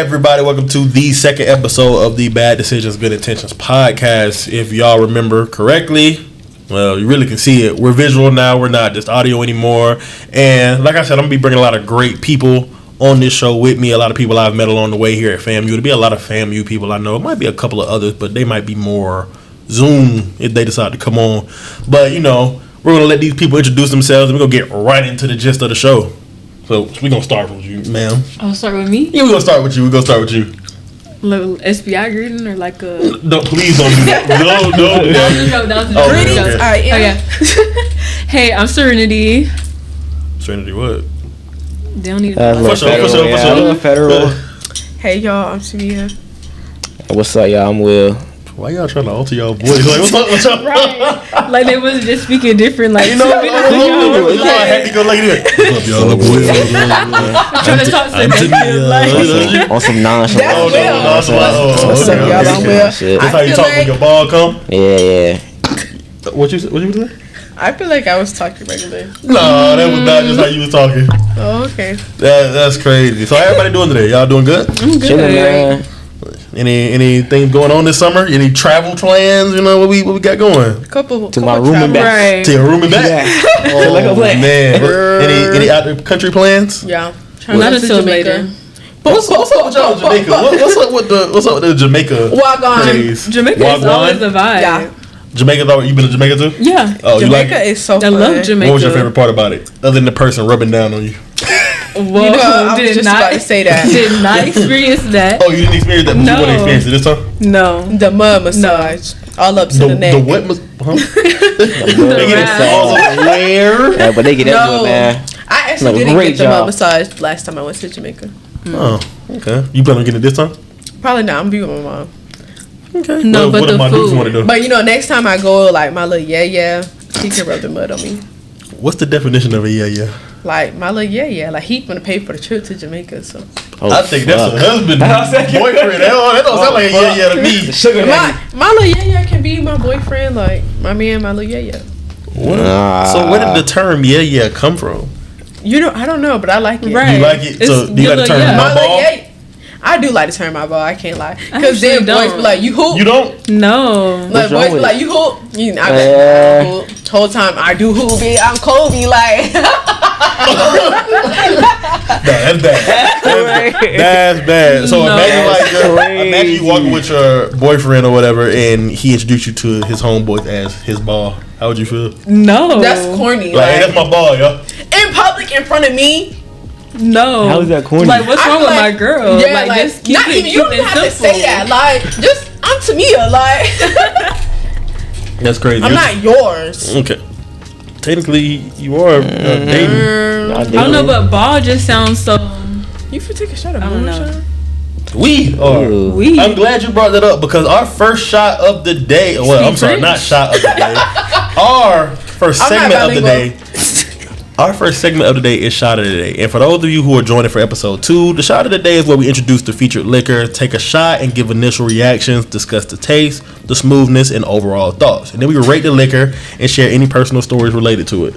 everybody, welcome to the second episode of the Bad Decisions, Good Intentions podcast. If y'all remember correctly, well, you really can see it. We're visual now. We're not just audio anymore. And like I said, I'm going to be bringing a lot of great people on this show with me. A lot of people I've met along the way here at FAMU. There'll be a lot of FAMU people I know. It might be a couple of others, but they might be more Zoom if they decide to come on. But, you know, we're going to let these people introduce themselves, and we're going to get right into the gist of the show. So we're going to start with you, ma'am. I'll start with me? Yeah, we're going to start with you. Little SBI greeting or like a... No, please don't do that. No. That was a joke. Greetings. Okay. All right, yeah. Oh, yeah. Hey, I'm Serenity. Serenity what? They don't need to know. For sure. Federal. Hey, y'all. I'm Samia. What's up, y'all? I'm Will. Why y'all trying to alter y'all voice? Like, what's up? Right. Like they wasn't just speaking different. Like, you know, I had to go like that. What's up, y'all? I'm trying to talk to On some nonchalant. That's Will. What's up, y'all? I'm Will. That's how you talk when your ball come? Yeah. What you say? I feel like I was talking regularly. No, that was not just how you was talking. Oh, okay. That's crazy. So how everybody doing today? Y'all doing good? I'm good. Chilling, man. Anything going on this summer? Any travel plans? You know what we got going? Couple my room and back. Right. To your room and back. Yeah. Oh Like a plan. man. Any out of country plans? Yeah. Not until later. What's up with y'all in Jamaica? What's up with the Jamaica? Wagwan. craze? Jamaica is always a vibe. Yeah. Jamaica, you been to Jamaica too? Yeah. Oh, you like Jamaica it? is so I fun. love Jamaica. What was your favorite part about it? Other than the person rubbing down on you. Whoa, You know, I was just about to say that. Did not experience that. Oh, you didn't experience that, but you want to experience it this time? No. The mud massage. All up to the neck. The what? They get it all where? Yeah, but they get into it, man. I actually didn't get the mud massage last time I went to Jamaica. Oh, okay. You plan on getting it this time? Probably not. I'm be with my mom. Okay. No, but what the my food. dudes want to do? But you know, next time I go, like my little she can rub the mud on me. What's the definition of a yeah? Like my little like he gonna pay for the trip to Jamaica, so. I think that's a husband, boyfriend. That don't sound like a yeah to me. Sugar my little can be my boyfriend, like my man, my little So where did the term yeah come from? You know, I don't know, but I like it. Right. You like it? So do you like to turn my ball? I do like to turn my ball. I can't lie, I because then actually boys be like, "You hoop." You don't? No. Like boys be like, "You hoop." You know, I hoop. Whole time I do hoop. Bitch. I'm Kobe. Like. That's bad. That's bad. So imagine you walking with your boyfriend or whatever, and he introduced you to his homeboys as his ball. How would you feel? No. That's corny. Like, hey, that's my ball, yo. In public, in front of me. No. How is that corny? Like, what's wrong with my girl? Yeah, like just keep not it even you don't cute and have to simple. say that. Like, just I'm Tamia. Like, That's crazy. I'm not yours. Okay. Technically, you are dating. I don't know, but ball just sounds so. You should take a shot of I don't know. We are. We. I'm glad you brought that up because our first shot of the day. Well, I'm sorry, not shot of the day. Our first segment of the day. Our first segment of the day is Shot of the Day. And for those of you who are joining for episode 2, the Shot of the Day is where we introduce the featured liquor, take a shot, and give initial reactions, discuss the taste, the smoothness, and overall thoughts. And then we rate the liquor and share any personal stories related to it.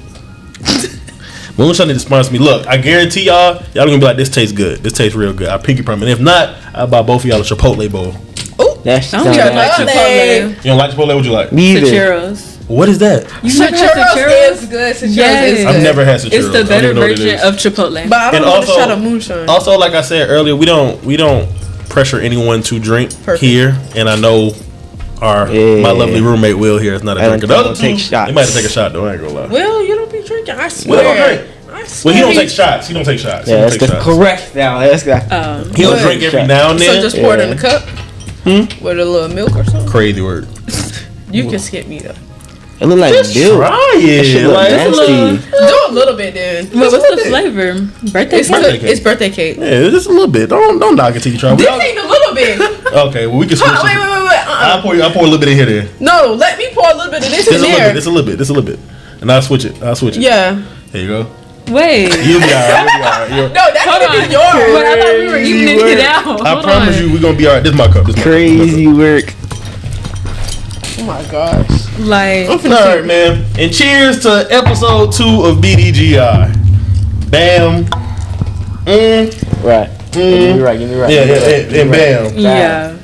Moonshine need to sponsor me. Look, I guarantee y'all gonna be like, this tastes good. This tastes real good. I pinky promise. If not, I'll buy both of y'all a Chipotle bowl. Ooh, That's I don't like Chipotle. You don't like Chipotle? What you like? Me either. Churros. What is that? You never had Churros? is good. Churros Yes. is good. I've never had Churros. It's the better version of Chipotle. But I don't And want also- a shot of moonshine. Also, like I said earlier, we don't pressure anyone to drink here. And I know my lovely roommate Will here is not a drinker. The other two, take shots. they might have to take a shot though. I ain't gonna lie. Well, you don't be drinking. I Will swear. don't drink. I swear. Well, he don't take shots. He don't take shots. Yeah, that's correct now. That's He'll What? drink every now and then. So just pour it in a cup with a little milk or something. Crazy word. You can skip me though. It look like Just milk. try That shit it. look Like, nasty. Do a little bit then. But what's the flavor? Birthday It's, cake? it's birthday cake. yeah, just a little bit. Don't knock it till you try. This ain't a little bit. Okay, well we can switch. Wait. I'll pour a little bit in here then. No, let me pour a little bit of this Just in a little there. bit. Just a little bit. And I'll switch it. Yeah. There you go. Wait. You'll be alright. No, that's Hold gonna on. be yours. But I thought we were evening it out. I promise you, we're gonna be alright. This is my cup. Crazy work. Oh my gosh. Like, Alright, man. And cheers to episode 2 of BDGI. Bam. Right. Give me right. Yeah, and bam. Yeah.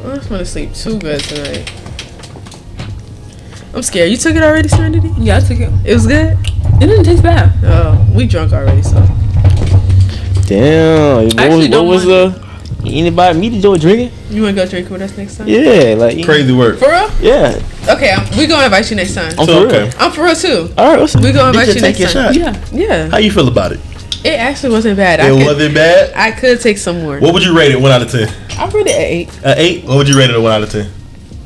I just want to sleep too good tonight. I'm scared. You took it already, Serenity? Yeah, I took it. It was good? It didn't taste bad. Oh, we drunk already, so. Damn. What was anybody me to do drinking? You want to go drink with us next time? Yeah, like Crazy work. For real? Yeah. Okay, we going to invite you next time. I'm So, for real. okay. I'm for real, too. All right. We going to invite Did you you take next your time. shot? Yeah. Yeah. How you feel about it? It actually wasn't bad. It wasn't bad. I could take some more. What would you rate it 1 out of 10? I rated it 8. An 8? What would you rate it a 1 out of 10?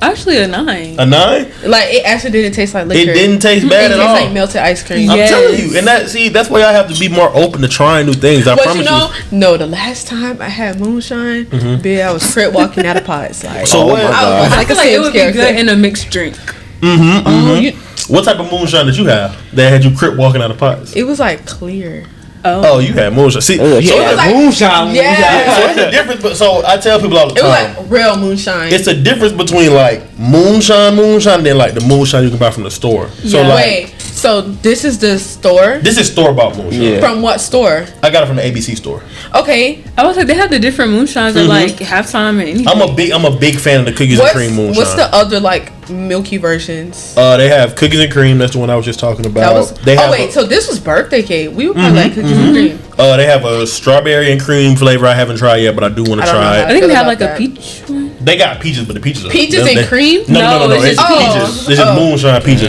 Actually, a 9. A 9? Like, it actually didn't taste like liquor. It didn't taste bad It at tastes all. like melted ice cream. I'm Yes. telling you, and that's why I have to be more open to trying new things. I But promise you know, no, the last time I had moonshine, bitch, I was crip walking out of pots. Like, So what? I was I like feel a like it Sims would be character. good in a mixed drink. Oh, you, What type of moonshine did you have that had you crip walking out of pots? it was like clear. Oh, you had moonshine. See, so He had like- moonshine. Yeah. so it's a difference. But so I tell people all the It was time, like real moonshine. it's a difference between like moonshine, and then like the moonshine you can buy from the store. So Yeah. like Wait, so this is the store? this is store bought moonshine. Yeah. From what store? I got it from the ABC store. Okay. I was like, they have the different moonshines at like halftime and anything. I'm a big fan of the cookies and cream moonshine. What's the other like milky versions? They have cookies and cream. That's the one I was just talking about. That was. They have Oh wait, so this was birthday cake. We were probably like cookies and cream. they have a strawberry and cream flavor I haven't tried yet, but I do want to I don't know try how it. I think they feel have about like a that. peach one. They got peaches, but the peaches are Peaches and cream? No. No, it's It's just peaches. It's just moonshine peaches.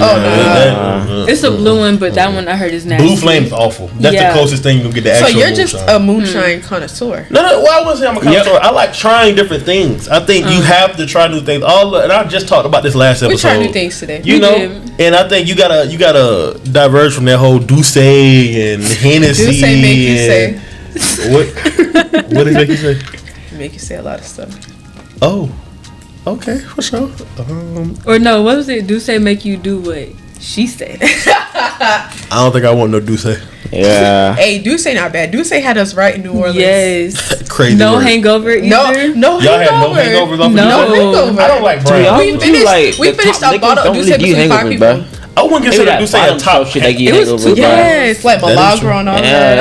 It's a blue one, but that one I heard is nasty. Blue flame is awful. That's Yeah. the closest thing you can get to So actual you're moonshine. just a moonshine connoisseur. No. Well, I wouldn't say I'm a connoisseur. I like trying different things. I think you have to try new things. And I just talked about this last episode. We tried new things today. You We know, did. and I think you gotta diverge from that whole Douce and Hennessy. Douce make you say. What? What does make you say? Make you say a lot of stuff. Oh, okay, for sure. Or no, what was it? Do say make you do what she said. I don't think I want no Douce. Yeah. Hey, Douce not bad. Douce had us right in New Orleans. Yes. Crazy. No word. hangover either. No Y'all had no hangovers off of No. Douce? hangover. I don't like To be brown. honest with you, like, we the finished top a bottle of liquors don't Douce really give you between 5 hangovers, people. bro. I wouldn't Maybe consider that Douce a bottom top. shelf shit they give It was hangovers, too bro. Yes, like That is Milagro true. and all Yeah,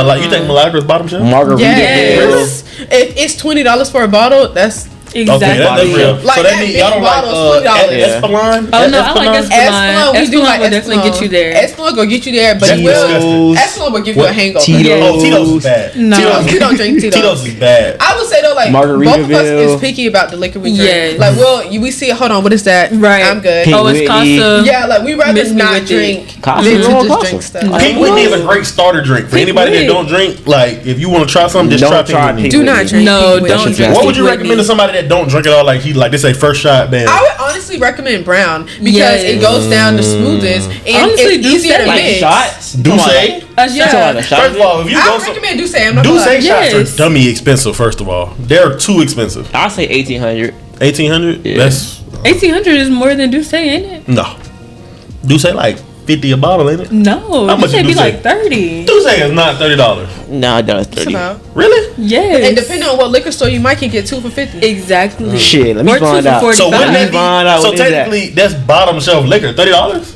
that. You think Malagra's bottom shelf? Margarita. Yes. If it's $20 for a bottle, that's Exactly. Okay, that's real. Like so that that means big y'all don't like bottle's $20. Espelon? Oh no, I like Espelon? Espelon. We do Espelon like will definitely get you there. Espelon will get you there, but That's it will. disgusting. Espelon will give you a What? hangover. Tito's. Oh, Tito's is bad. No. Tito's, we don't drink Tito's. Tito's is bad. I would say though, like both of us Margaritaville. is picky about the liquor we drink. Yes. Like, we see. Hold on, what is that? Right. I'm good. Pink Oh, it's Whitney. Casa. Yeah, like we rather Miss me not with it. drink Casa. than to Casa. just drink stuff. Pink Whitney is a great starter drink for Pink anybody that Whitney. don't drink. Like, if you want to try something, just Don't try try Pink Whitney. Do not drink. No, Pink don't Whitney. drink. What would you Whitney. recommend to somebody that don't drink at all? Like they say first shot, man. I would honestly recommend brown because Yes. it goes down the smoothest and Honestly, it's easier to Douce. Like mix. shots? Douce? Yeah. First of all, if you I go would some recommend Douce. I'm not Douce gonna lie. shots Yes. are dummy expensive. First of all, they're too expensive. I'll say 1800. 1800. Yeah. That's 1800 is more than Douce, ain't it? no. Douce like 50 a bottle, ain't it? No, How much Douce is be Douce? like 30. Douce is not $30. No, I don't. It's It's 30. about. Really? Yes. And depending on what liquor store you might can get 2 for $50. Exactly. Shit, let me Or two find for out. 45. So wouldn't that Find out be? So what is that? technically, that's bottom shelf liquor. $30.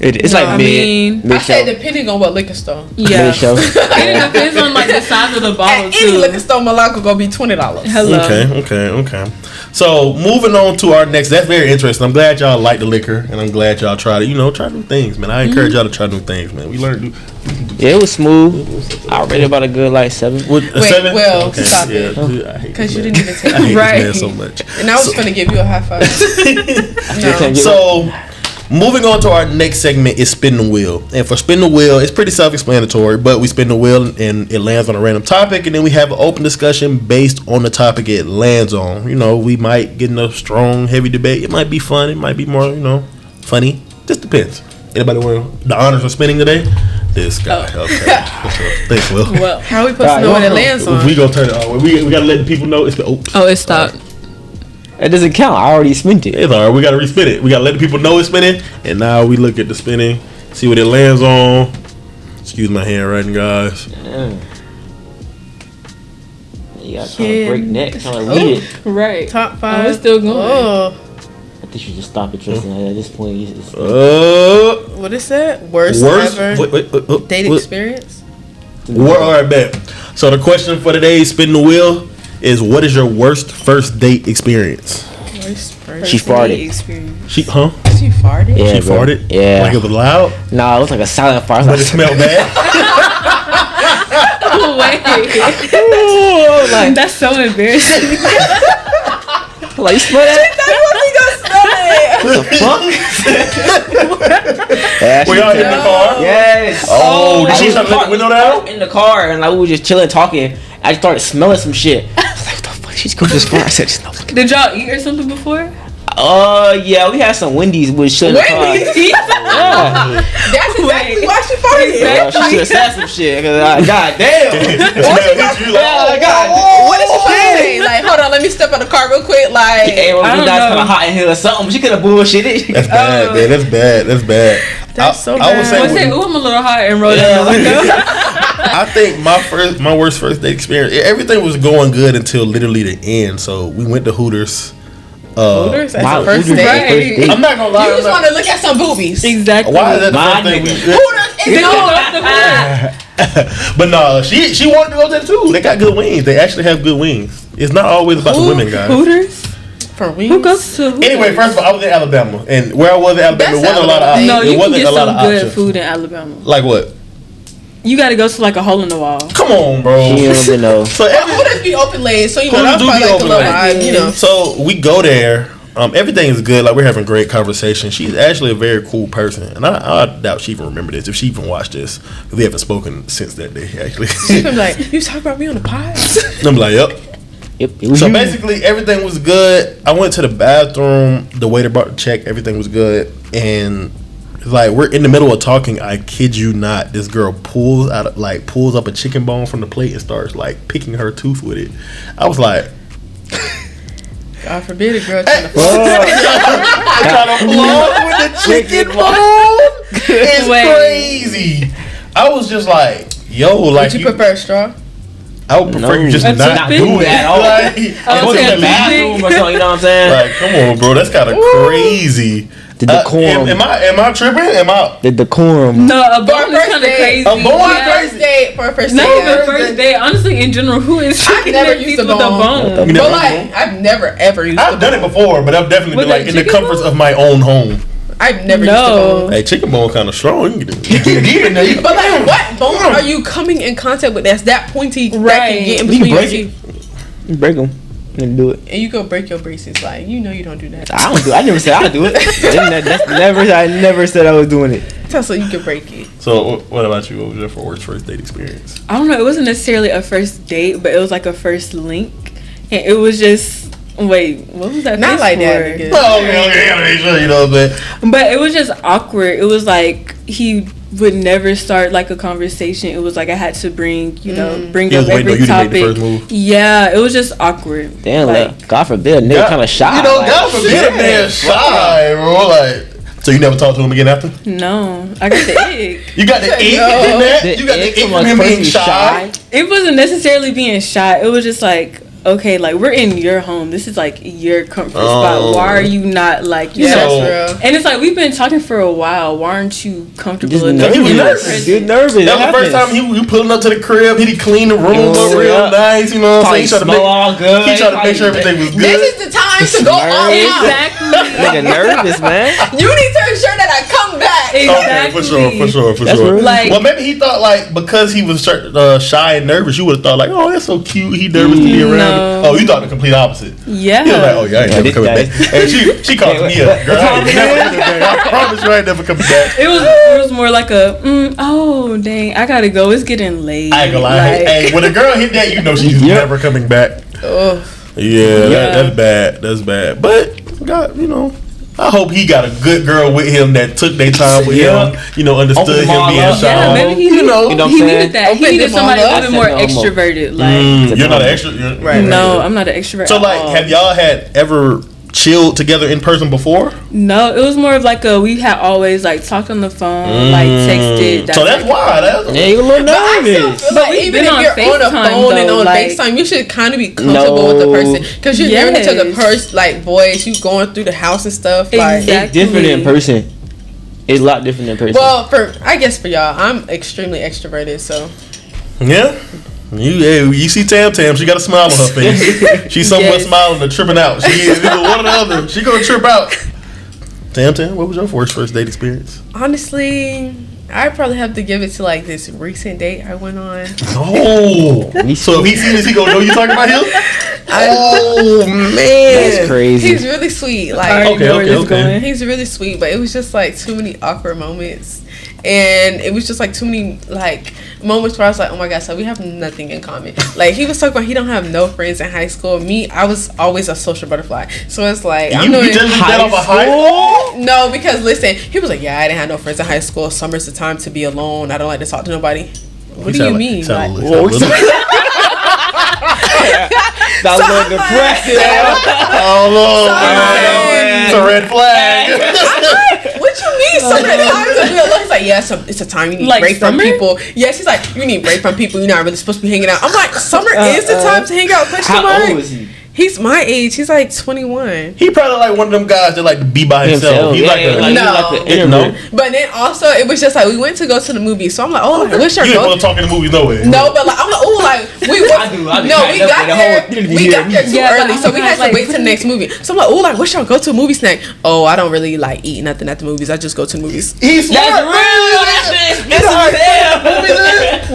It's No, like I mid. mean, mid I said shelf. depending on what liquor store. Yeah. Mid shelf. It depends on like the size of the bottle At any too. liquor store, Malaco gonna be $20. Hello. Okay. So moving on to our next. That's very interesting. I'm glad y'all like the liquor, and I'm glad y'all tried it. Try new things, man. I encourage y'all to try new things, man. We learned. Yeah, it was smooth. I rated about a good like 7. What, a Wait, 7? Will, Okay, stop yeah, it. dude, I hate Because this you man. didn't even take I hate it. Right. this man so much. And I was gonna give you a high five. No. So, moving on to our next segment is Spin the Wheel. And for Spin the Wheel, it's pretty self-explanatory, but we spin the wheel and it lands on a random topic, and then we have an open discussion based on the topic it lands on. We might get in a strong, heavy debate. It might be fun. It might be more, funny. Just depends. Anybody want the honors of spinning today? This guy. Oh. Okay. For sure. Thanks, Will. Well, How are we supposed to know what it lands on? We gonna turn it on. We gotta let the people know it's oops. oh, it stopped. That doesn't count. I already spent it. It's alright. We gotta respin it. We gotta let the people know it's spinning, and now we look at the spinning, see what it lands on. Excuse my handwriting, guys. Yeah. You got Yeah. to break neck, trying to read it. Right. Top 5. Oh, it's still going. Oh, I think you should stop it, Tristan. At this point, it's what is that? Worst worst. ever Wait, date what? experience? Alright, bet. So the question for today, spin the wheel, is what is your worst first date experience? She farted. She farted? Yeah, she bro. farted? Yeah. Like it was loud? Nah, it was like a silent fart. But it smelled bad? Wait. like, That's so embarrassing. like, you smell that? Yeah, Were y'all in the car? Yes. Oh, did she start letting the window down? In the car, and like we were just chilling, talking. I started smelling some shit. I was like, what the fuck? She's cooking this fart. I said, no. Did y'all eat or something before? Yeah, we had some Wendy's with shit in the car. Wendy's? Yeah. That's exactly why she farted. Yeah, she should have said some shit. Cause god damn. You like, What is she saying? Like, hold on, let me step out the car real quick. Like, Hey, well, I don't that's know. kind of hot in here or something. But she could have bullshitted. That's bad, man. That's bad. That's bad. That's so I would bad. say, I said, ooh, I'm a little hot and rolled down the window. I think my worst first date experience, everything was going good until literally the end. So we went to Hooters. Hooters as a first Hooters date. as a first date. I'm not gonna lie. You just want to look at some boobies. Exactly. Why is that the My first thing we nigga. did? Hooters is But no, she wanted to go there too. They got good wings. They actually have good wings. It's not always about the women, guys. Hooters? for wings. Who goes to Hooters? Anyway, first of all, I was in Alabama, and where I was in Alabama, it That's wasn't a lot of options. No, it you can wasn't get a lot some of good options. food in Alabama. Like what? You got to go to like a hole in the wall. Come on, bro. She don't even know. So Well, every, Hooters be open late, so you know Hooters that's do probably be like a open little late. vibe, you know. so we go there. Everything is good. Like, we're having great conversation. She's actually a very cool person, and I doubt she even remember this if she even watched this. We haven't spoken since that day, actually. She's gonna be like, you talk about me on the pod? I'm like, yep. Yep. It was So you. basically, everything was good. I went to the bathroom. The waiter brought the check. Everything was good, and like we're in the middle of talking. I kid you not, this girl pulls up a chicken bone from the plate and starts like picking her tooth with it. I was like, God forbid a girl trying to trying to floss with the chicken bone. It's crazy. I was just like, yo, like, Would you prefer a straw? I would prefer you just That's not a do big it at all. Like, Go to Okay, the bathroom or something, you know what I'm saying? like, come on, bro, that's kind of crazy. The decorum. Am I tripping? Am I? The decorum. No, a For a bone is first kind of date. crazy. A bone is Yeah. crazy. For a first date. Not yeah. even first date. Honestly, in general, who is chicken never their used teeth a with a bone. bone? You never But like, I've never ever used I've done it before, but I've definitely With been like a in the chicken comforts bone? of my own home. I've never No. used a bone. Hey, chicken bone kind of strong. You can get in there. You But like, what bone are you coming in contact with that's that pointy that Right. can get in You can between your break teeth? You break them and do it. And you go break your braces. Like, you know you don't do that. I don't do it. I never said I would do it. I never said I was doing it. So you can break it. So, what about you? What was your worst first date experience? I don't know. It wasn't necessarily a first date, but it was like a first link, and it was just wait. What was that? Not face like for? that, nigga. Okay, gotta make sure you know that. But it was just awkward. It was like he would never start like a conversation. It was like I had to bring He up was waiting on every you to make the topic. first move. Yeah, it was just awkward. Damn, like, God forbid, a nigga kind of shy. You know, like, God forbid a man shy, bro. Like, so you never talked to him again after? no, I got the ick. You got the ick No. from that? The You got the ick ick from from a him being person shy? It wasn't necessarily being shy. It was just like, okay, like we're in your home. This is like your comfort spot. Why are you not like, you Yeah, know? that's real. And it's like we've been talking for a while. Why aren't you comfortable Just enough? He was in our nervous. presence? Dude, nervous. That was the first time he pulling up to the crib. He cleaned the room up real nice. You know what I'm saying? Probably He tried to smell make, all good. he tried to make sure everything was good. This is the time to go all out. Exactly. Nigga nervous, man. You need to ensure that I come back. Okay, Exactly. for sure. That's real. Like- well, maybe he thought like because he was shy and nervous, you would have thought like, oh, that's so cute. He nervous to be around. No. Me. Oh, you thought the complete opposite. Yeah. He was like, oh yeah, I ain't never this coming guy- back. And she called me up, girl. I ain't never coming back. I promise you, I ain't never coming back. It was more like a oh dang, I gotta go. It's getting late. I ain't gonna lie. Like, Hey, when a girl hit that, you know she's never coming back. Oh, Yeah, that's bad. That's bad. But God, you know, I hope he got a good girl with him that took their time with him. You know, understood Open him them all being up. shy. yeah, maybe he you know, You know what I'm he saying? needed that. He Open needed them somebody all a up. little bit more I said no homo. extroverted. Like you're not an extra. right. no, I'm not an extrovert. So at like, all. have y'all had ever chilled together in person before? No, it was more of like we had always like talked on the phone, like texted. So that's why. Yeah, you a little But I still nervous. feel But like we've even been if on you're on the FaceTime, phone and though, on like- FaceTime, you should kind of be comfortable with the person because you're never Yes. gonna take a person like boys. You going through the house and stuff. Like, Exactly. It's different in person. It's a lot different in person. well, I guess for y'all, I'm extremely extroverted. So Yeah. You see Tam, she got a smile on her face. She's somewhat smiling or tripping out. She is either one or the other. She gonna trip out. Tam, what was your first date experience? Honestly, I'd probably have to give it to like this recent date I went on. Oh, so if he seen this, he gonna know you talking about him? Oh man, that's crazy. He's really sweet. Like, okay. He's really sweet, but it was just like too many awkward moments, and it was just like too many like moments where I was like, oh my god, so we have nothing in common. Like he was talking about he don't have no friends in high school. Me, I was always a social butterfly, so it's like you just got off of high school? No, because listen, he was like, yeah, I didn't have no friends in high school. Summer's the time to be alone. I don't like to talk to nobody. What do you mean? That was a depressing. Oh no, it's a red flag. What you mean? Summer time to be alone? He's like, yeah, it's a time you need like break from people. Yes, he's like, you need break from people. You're not really supposed to be hanging out. I'm like, summer is the time to hang out. How old is he? He's my age. He's like 21. He probably like one of them guys that like to be by himself. He's no. But then also it was just like we went to go to the movie, so I'm like, oh, like, what's your you didn't talk in the movies no way. No, but like I'm like, oh, like we got there too early, so we had to wait till the next movie. So I'm like, oh, like what's your go-to movie snack? Oh, I don't really like eat nothing at the movies. I just go to the movies. He's smart.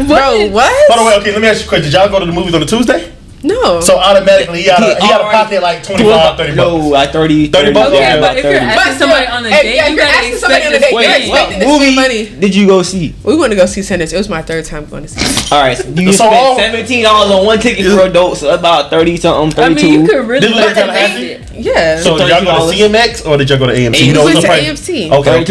Bro, what? By the way, okay, let me ask you a question. Did y'all go to the movies on a Tuesday? No. So automatically he got a pocket like 25, 30 bucks. No, like 30 bucks. Okay, but if you're asking somebody on a date, you gotta expect the same. What movie did you go see? We went to go see Sinners. It was my third time going to see it. Alright, so you spent $17 on one ticket for adults, so about 30 something, 32. I mean, you could really yeah. So did y'all go to CMX or did y'all go to AMC? We went to AMC. Okay.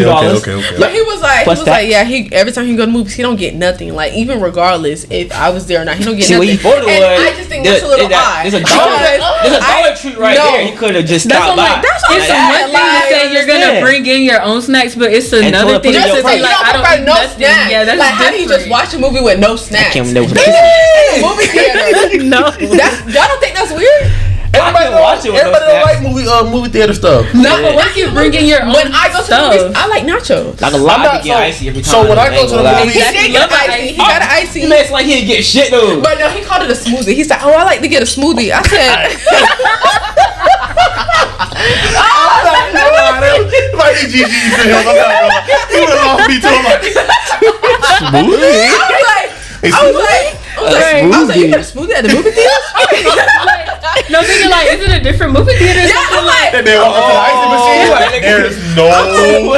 But he was like, yeah, every time he go to movies, he don't get nothing. Like even regardless if I was there or not, he don't get nothing. I just think that's a little odd. There's a Dollar Tree right there. He could have just stopped by. It's one thing to say you're gonna bring in your own snacks, but it's another thing to say like I don't eat nothing. Yeah, that's like how do you just watch a movie with no snacks? Movie theater. No, y'all don't think that's weird? Everybody don't like movie theater stuff. No, but what if you bring in your own When I go to the movies, I like nachos. Like a lot of get icy every time. So when I go to the movies, he did get icy. He got an icy. He makes like he didn't get shit though. But no, he called it a smoothie. He said, "Oh, I like to get a smoothie." I said, like GG for him. He would have lost me too. I'm like, smoothie? I was like, you got a smoothie at the movie theater? No, thinking like, is it a different movie theater? Yeah, I'm like, and they walk up to the icy machine. Like, there's no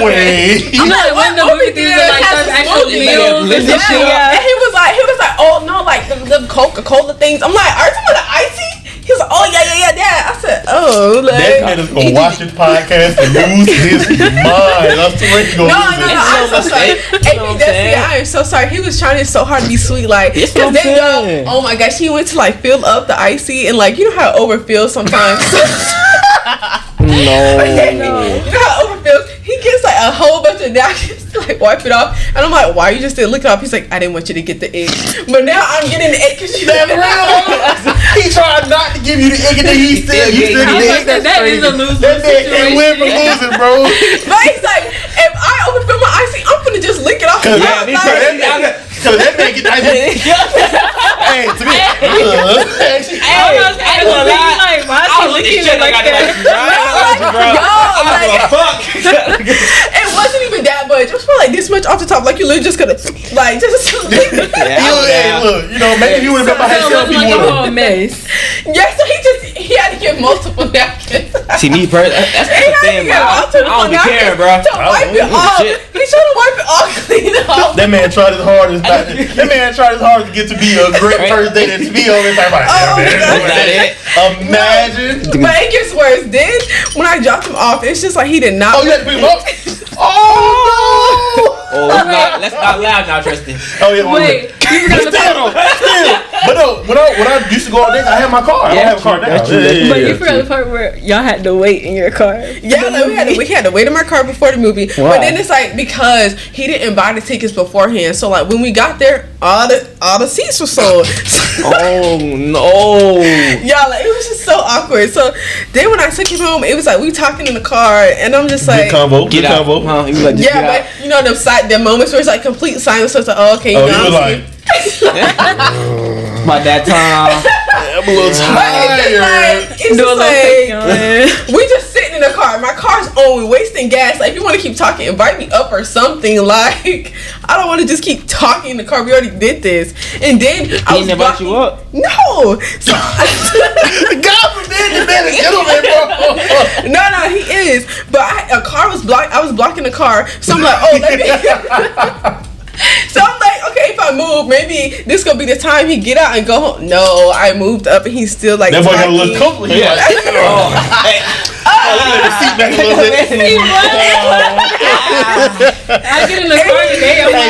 way. You know, like when the movie theater like serve actual meals and shit. And he was like, oh no, like the Coca-Cola things. I'm like, are you talking about the icy? He was like, oh yeah. I said, oh, like that man is gonna watch this podcast and lose his mind. I swear he's gonna lose it. I'm so sorry. I am so sorry. He was trying so hard to be sweet, like, cause then oh my gosh, he went to like fill up the icy and like you know how it overfills sometimes. No. You know how it overfills. He gets like a whole bunch of napkins to like wipe it off, and I'm like, why you just didn't lick it off? He's like, I didn't want you to get the egg, but now I'm getting the egg because you didn't. He tried not to give you the egg, and then he still like, that is a losing situation. He went from losing, bro. But he's like, if I overfill my icy, I'm gonna just lick it off. Cause that man get icy. Hey, to me, I was like, why is he licking it like that? It wasn't even that much. It was probably like this much off the top. Like you literally just could have like just lick it. Look, you know, maybe he would have been by himself. He would have. Yeah, so he had to get multiple napkins. See me, bro. That's the thing, bro. I don't be caring, bro. To wipe it off. He's trying to wipe it all clean off. That man tried his hardest. To get to be a great first date and to be on this. Imagine. But it gets worse. Then when I dropped him off, it's just like he did not. Oh, you had to pick him up? Oh no! Let's not laugh now, Tristan. Oh yeah, wait. Still. But no, when I used to go on dates, I had my car. I don't have a car now. But you forgot the part where y'all had to wait in your car. Yeah, like we had to wait in my car before the movie. Wow. But then it's like because he didn't buy the tickets beforehand, so like when we got there, all the seats were sold. Oh no! Yeah, like it was just so awkward. So then when I took him home, it was like we talking in the car, and I'm just like, good combo. Huh? He was like, yeah, but you know them moments where it's like complete silence. So it's like, oh, okay, you know. He was like. By that time, I'm a little tired. It's just like we just sitting in the car. My car's on. We're wasting gas. Like, if you want to keep talking, invite me up or something. Like, I don't want to just keep talking in the car. We already did this. And then I was invite you up. No. So God forbid the man is gentleman, bro. No, he is. But a car was blocked. I was blocking the car. So I'm like, oh, let me. So I'm like, okay, if I move, maybe this gonna be the time he get out and go home. No, I moved up and he's still like. That boy got a little comfortable. He like, let the seat back a little bit. I get in the car today. I'm like,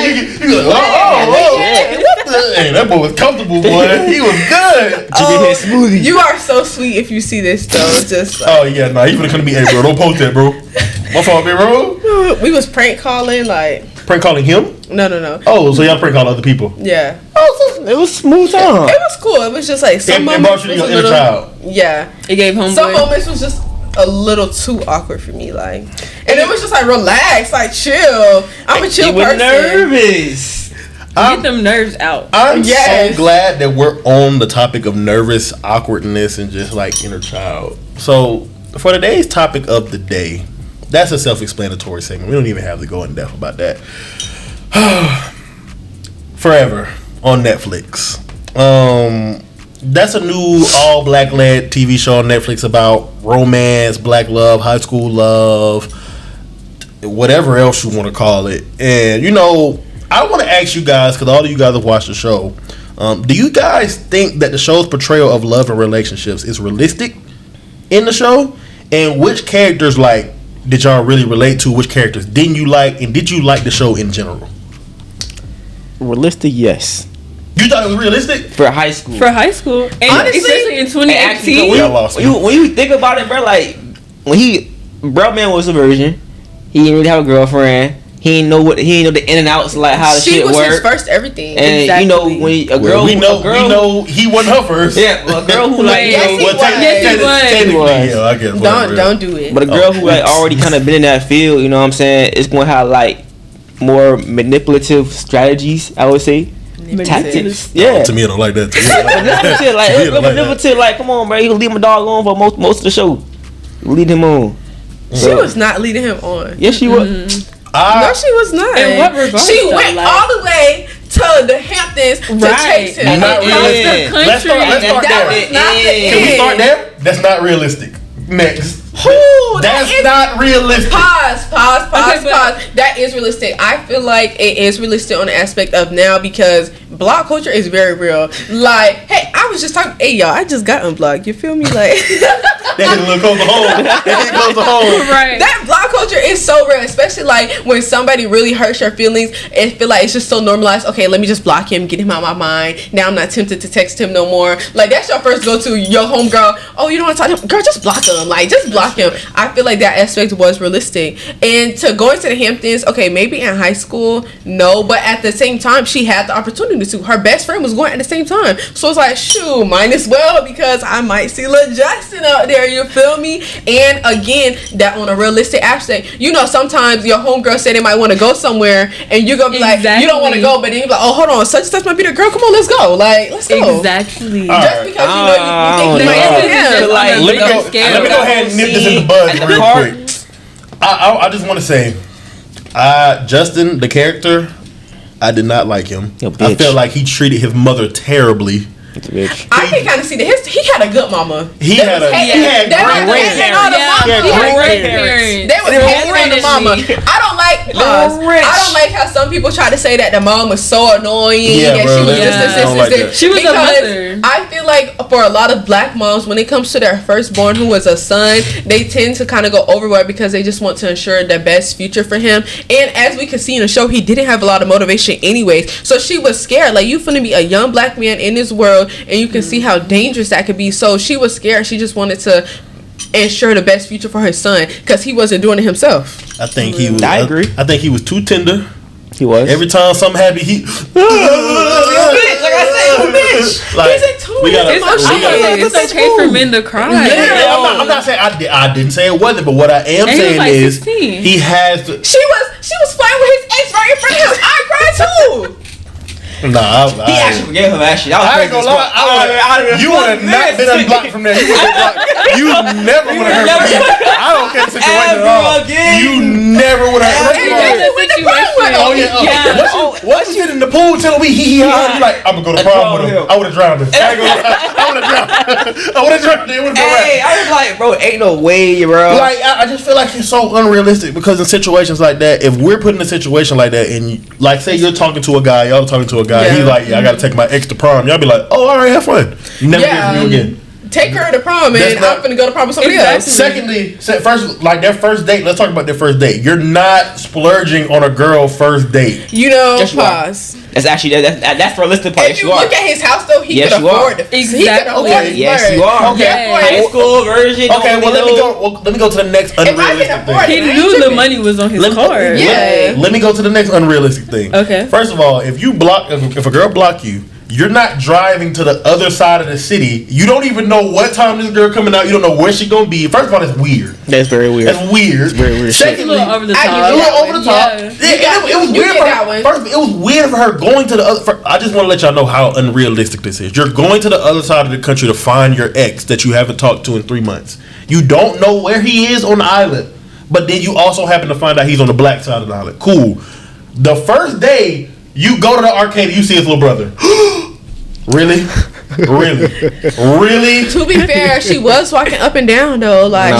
hey, that boy was comfortable, boy. He was good. Smoothie. You are so sweet if you see this though. Just like, oh yeah, nah, he finna come to me, hey bro, don't post that, bro. My fault, big bro. We was prank calling, like. Prank calling him? No. Oh, so y'all prank call other people? Yeah. Oh, so it was smooth time. It was cool. It was just like some moments. It brought you to your inner child. Yeah. It gave homeboy. Some moments was just a little too awkward for me, like, and it was just like relax, like chill. I'm a chill person. Nervous. Get them nerves out. I'm so glad that we're on the topic of nervous awkwardness and just like inner child. So for today's topic of the day, that's a self-explanatory segment. We don't even have to go in depth about that. Forever on Netflix. That's a new all black led TV show on Netflix about romance, black love, high school love, whatever else you want to call it. And you know, I want to ask you guys, because all of you guys have watched the show, do you guys think that the show's portrayal of love and relationships is realistic in the show? And which characters like did y'all really relate to? Which characters didn't you like? And did you like the show in general? Realistic, yes. You thought it was realistic? For high school. And honestly, especially in 2018. When you think about it, bro, like, when bro man was a virgin, he didn't really have a girlfriend. He didn't know the in and outs, like how the shit worked. She was his first everything. And exactly. you know, when a girl, we know he wasn't her first. Yeah, a girl who like, technically, yeah, I guess. Don't do it. But a girl who like already kind of been in that field, you know what I'm saying, is going to have like more manipulative strategies, I would say. Tactics. Yeah. To me, I don't like that. Manipulative, like, come on, bro, you leave my dog on for most of the show. Lead him on. She was not leading him on. Yes, she was. No, she was not. In what regard? She went all the way to the Hamptons to chase him. Not realistic. Let's start there. Can we start there? That's not realistic. Next. That's not realistic. Pause. That is realistic. I feel like it is realistic on the aspect of now because block culture is very real. Like, hey, I was just talking. Hey, y'all, I just got unblocked. You feel me? Like, that hit a little close to home. Right. That block culture is so real, especially like when somebody really hurts your feelings and feel like it's just so normalized. Okay, let me just block him, get him out of my mind. Now I'm not tempted to text him no more. Like, that's your first go to, your homegirl. Oh, you don't want to talk to him? Girl, just block him. Like, just block him. I feel like that aspect was realistic. And to go into the Hamptons, okay, maybe in high school, no, but at the same time, she had the opportunity to. Her best friend was going at the same time. So it's like, shoot, might as well, because I might see Lil Justin out there, you feel me? And again, that on a realistic aspect, you know, sometimes your homegirl said they might want to go somewhere, and you're going to be like, you don't want to go, but then you're like, oh, hold on, such and such might be the girl, come on, let's go. Like, let's go. Exactly. Just because you think you might let me go ahead and nip this in the bud real quick. I just want to say, Justin, the character, I did not like him. I felt like he treated his mother terribly. I can kind of see that he had a good mama. He had great parents. They was hating on the mama. I don't like how some people try to say that the mom was so annoying and she was just assistant. She was a mother. I feel like for a lot of black moms, when it comes to their firstborn who was a son, they tend to kind of go overboard because they just want to ensure the best future for him. And as we could see in the show, he didn't have a lot of motivation anyways. So she was scared. Like, you finna be a young black man in this world, and you can see how dangerous that could be. So she was scared. She just wanted to ensure the best future for her son because he wasn't doing it himself. I think he was. I agree. I think he was too tender. He was. Every time something happened, he. It's okay for men to cry. Yeah, I'm not saying I didn't say it wasn't, but what I am saying like is 16. he has to. She was fighting with his ex right in front of him. I cried too. Nah, He actually forgave him. Actually, that was I ain't gonna lie. You would have not been unblocked from there. You never would have heard from me. I don't care the situation at all. You never would have heard from me. Oh yeah. Once you get in the pool telling me he you like, I'm gonna go to prom with him. I would have drowned him. I would have drowned him. Hey, I was like, bro, ain't no way, bro. Like, I just feel like you're so unrealistic because in situations like that, if we're put in a situation like that, and like, say you're talking to a guy, y'all talking to a guy, he's like, yeah, I gotta take my ex to prom. Y'all be like, oh, all right, have fun. Never hear from you again. Take her to prom, and I'm finna go to prom with somebody else. Secondly, first, like their first date. Let's talk about their first date. You're not splurging on a girl first date. You know, yes, pause. That's actually that's the realistic part. If you look at his house, though, he could afford it. Exactly. Yes, you are. Okay. High school version. Okay, well, let me go to the next unrealistic thing. He knew the money was on his card. Yeah. Let me go to the next unrealistic thing. Okay. First of all, if a girl block you, you're not driving to the other side of the city. You don't even know what time this girl coming out. You don't know where she gonna be. First of all, that's weird. That's very weird. That's weird. Very weird. Secondly, a little over the top. It was weird for her. First, it was weird for her going to the other. I just want to let y'all know how unrealistic this is. You're going to the other side of the country to find your ex that you haven't talked to in 3 months. You don't know where he is on the island, but then you also happen to find out he's on the black side of the island. Cool. The first day you go to the arcade, you see his little brother. Really? To be fair, she was walking up and down though. Like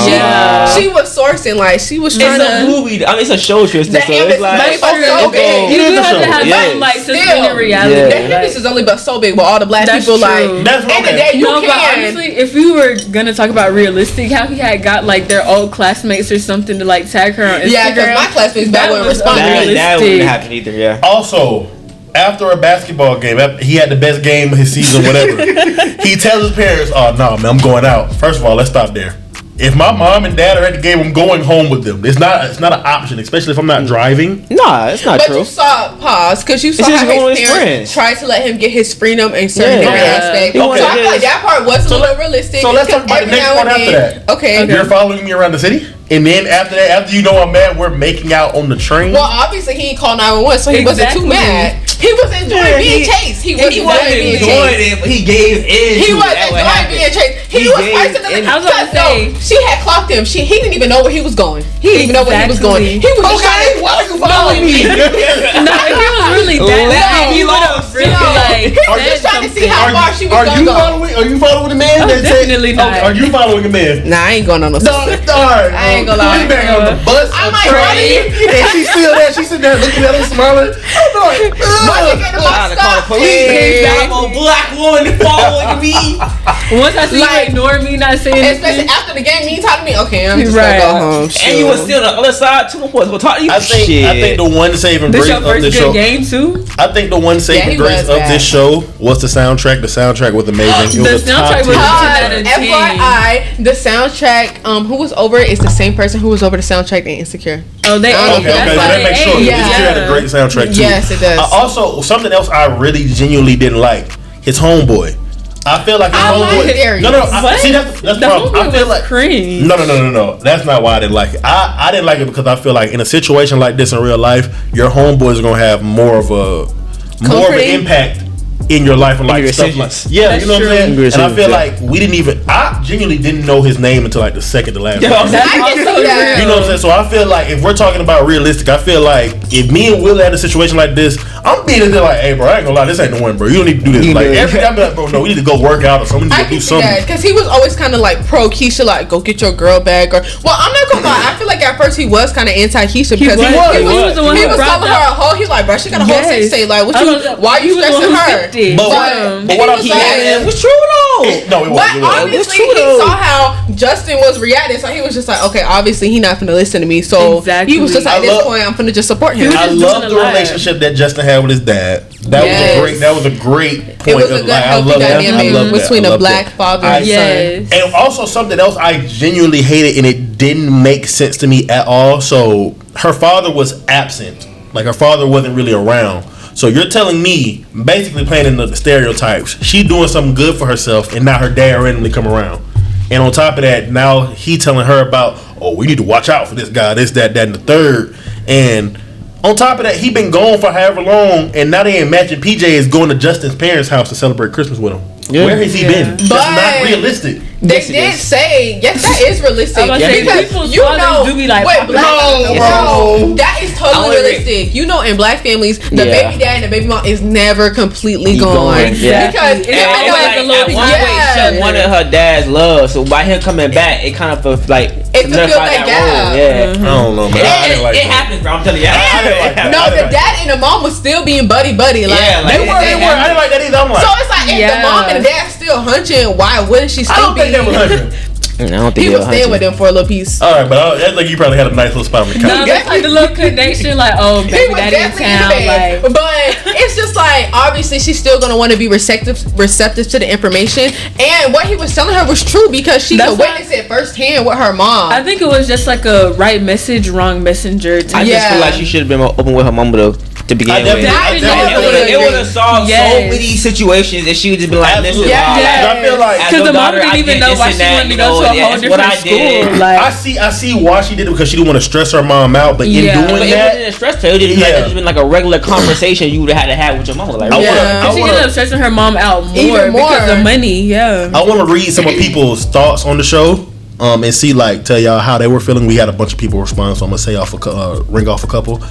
she was sourcing. Like she was trying to. It's a movie. I mean, it's a show, Tristan. So it's like so big. You do have to have some like suspended reality. The Henry's is only but so big, but all the black people like. That's okay. But honestly, if we were gonna talk about realistic, how he had got like their old classmates or something to like tag her on Instagram. Yeah, because my classmates that wouldn't respond. That wouldn't happen either. Yeah. Also, after a basketball game, he had the best game of his season, whatever. He tells his parents, "Oh no, man, I'm going out." First of all, let's stop there. If my mom and dad are at the game, I'm going home with them. It's not an option, especially if I'm not driving. Nah, it's not true. But you saw because you saw how his parents tried to let him get his freedom in certain different aspects. Okay. So I feel like that part was a little realistic. So let's talk about the next part after that. Okay. You're following me around the city, and then after you know I'm mad, we're making out on the train. Well, obviously he ain't called 911, so he wasn't too mad. He was enjoying being chased. He wasn't enjoying it, but he gave in. He wasn't enjoying being chased. He was fighting the I was about to say. She had clocked him. He didn't even know where he was going. He didn't even know where he was going. He was just trying to. Why are you following me? No, if he was really that, he would have really like. He was just trying to see how far she was going to go. Are you following a man? Definitely not. Are you following a man? Nah, I ain't going on no. I ain't gonna lie. This man on the bus, I a might train, and she's still there. She's sitting there looking at him, smiling. I'm like, I call the police. I'm a black woman following me. Once I see you ignore me, not saying especially anything. after the game, me talking to me. Okay, I'm just gonna go home. And you was still on the other side too. We'll talk to you. I think the one saving This grace your of first this good show. game too. I think the one saving grace of this show was the soundtrack. The soundtrack was amazing. It was The soundtrack was 10 out of 10. FYI, the soundtrack. Who was over it is the same person who was over the soundtrack in Insecure. Oh, they Okay, that makes sure. Yeah. Insecure had a great soundtrack too. Yes, it does. Also, something else I really genuinely didn't like. His homeboy. I feel like his homeboy. No. See, that's the problem. I feel like cringe. No. That's not why I didn't like it. I didn't like it because I feel like in a situation like this in real life, your homeboys are gonna have more of an impact in your life and like stuff like That's you know true. what I'm saying. And I feel like I genuinely didn't know his name until like the second to last. That's also that. You know what I'm saying? So I feel like if we're talking about realistic, I feel like if me and Will had a situation like this, I'm being there like, hey, bro, I ain't gonna lie, this ain't the one, bro. You don't need to do this. Like every time, like, bro, no, we need to go work out or something. We need to do something. Because he was always kind of like pro Keisha, like go get your girl back. Or I'm not gonna lie, I feel like at first he was kind of anti Keisha because he was the one who calling her a hoe. He like, bro, she got a whole sex tape. Like, why you stressing her? But what I'm saying, it was true though. No, it wasn't. But obviously he saw how Justin was reacting, so he was just like, okay, obviously he not finna listen to me. So he was just like, at this point, I'm finna just support him. I love the relationship that Justin had with his dad. That was a great point. It was a good healthy dynamic between a black father and son. And also something else I genuinely hated, and it didn't make sense to me at all. So her father was absent. Like her father wasn't really around. So you're telling me, basically playing into the stereotypes, she doing something good for herself, and now her dad randomly come around. And on top of that, now he telling her about, oh, we need to watch out for this guy, this, that, and the third. And On top of that, he been gone for however long, and now they ain't matching. PJ is going to Justin's parents' house to celebrate Christmas with him. Yeah. Where has he been? That's not realistic. They did say, yes, that is realistic. Because you know, do be like, that is totally realistic. You know, in black families, the baby dad and the baby mom is never completely gone. Yeah. Because she wanted her dad's love, so by him coming back, it kind of feels like it could feel that gap. Yeah, I don't know, man. It happens, bro. I'm telling you. No, the dad and the mom was still being buddy. Like they were. I didn't like that either. I'm like, so it's like if the mom and the dad still hunching, why wouldn't she still be? They were hunching. I don't think he was staying with them for a little piece. All right, but that's like you probably had a nice little spot on the couch. No, that's like the little connection, like, oh, baby daddy in town. Like, but it's just like, obviously, she's still gonna want to be receptive to the information. And what he was telling her was true because she could witness it firsthand with her mom. I think it was just like a right message, wrong messenger. I just feel like she should have been open with her mama though. To begin with, it would have solved so many situations if she would just be like, "This is I feel like because the mom didn't even know why she wanted to go to a whole different school." Like, I see why she did it because she didn't want to stress her mom out, but in doing that, it wasn't stress her. It just been like a regular conversation you would have had to have with your mama. Like, she ended up stressing her mom out more because of money. Yeah, I want to read some of people's thoughts on the show. And see, like, tell y'all how they were feeling. We had a bunch of people respond, so I'm gonna ring off a couple.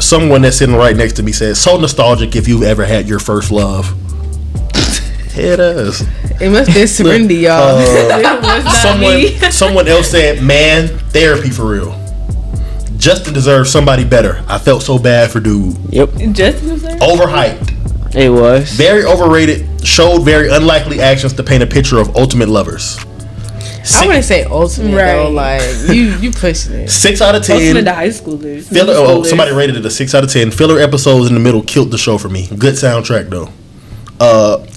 Someone that's sitting right next to me said, "So nostalgic if you've ever had your first love." It is. It must be Serenity, y'all. Someone else said, "Man, therapy for real. Justin deserves somebody better. I felt so bad for dude." Yep. Justin deserves overhyped. It was very overrated. Showed very unlikely actions to paint a picture of ultimate lovers. I wouldn't say ultimate though. Like you pushing it. 6 out of 10. Ultimate to high schoolers. Somebody rated it a 6 out of 10. Filler episodes in the middle killed the show for me. Good soundtrack though.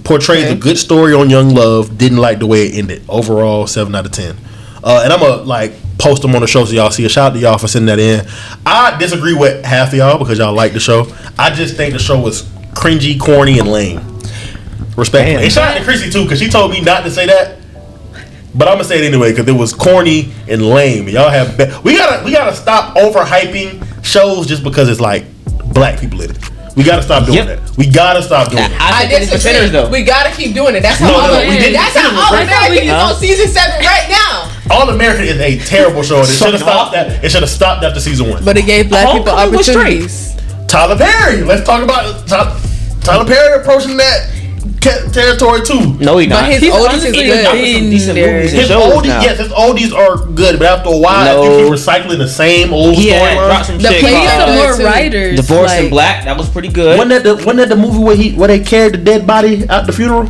Portrays a good story on young love. Didn't like the way it ended. Overall 7 out of 10. And I'm gonna post them on the show so y'all see. A shout out to y'all for sending that in. I disagree with half of y'all because y'all like the show. I just think the show was cringy, corny, and lame. Respectfully. And shout out to Chrissy too because she told me not to say that. But I'm gonna say it anyway because it was corny and lame. Y'all have we gotta stop overhyping shows just because it's like black people in it. We gotta stop doing that. We gotta stop doing it. I disagree. Though. We gotta keep doing it. That's how All American is on season 7 right now. All American is a terrible show. It should have stopped that. It should have stopped after season 1. But it gave black people opportunities. Tyler Perry. Let's talk about Tyler Perry approaching that territory too. No, he not. But his oldies is good. Decent movies. His oldies are good, but after a while, you keep recycling the same old storyline. Some more writers. Divorce in Black, that was pretty good. Wasn't that the movie where they carried the dead body out the funeral?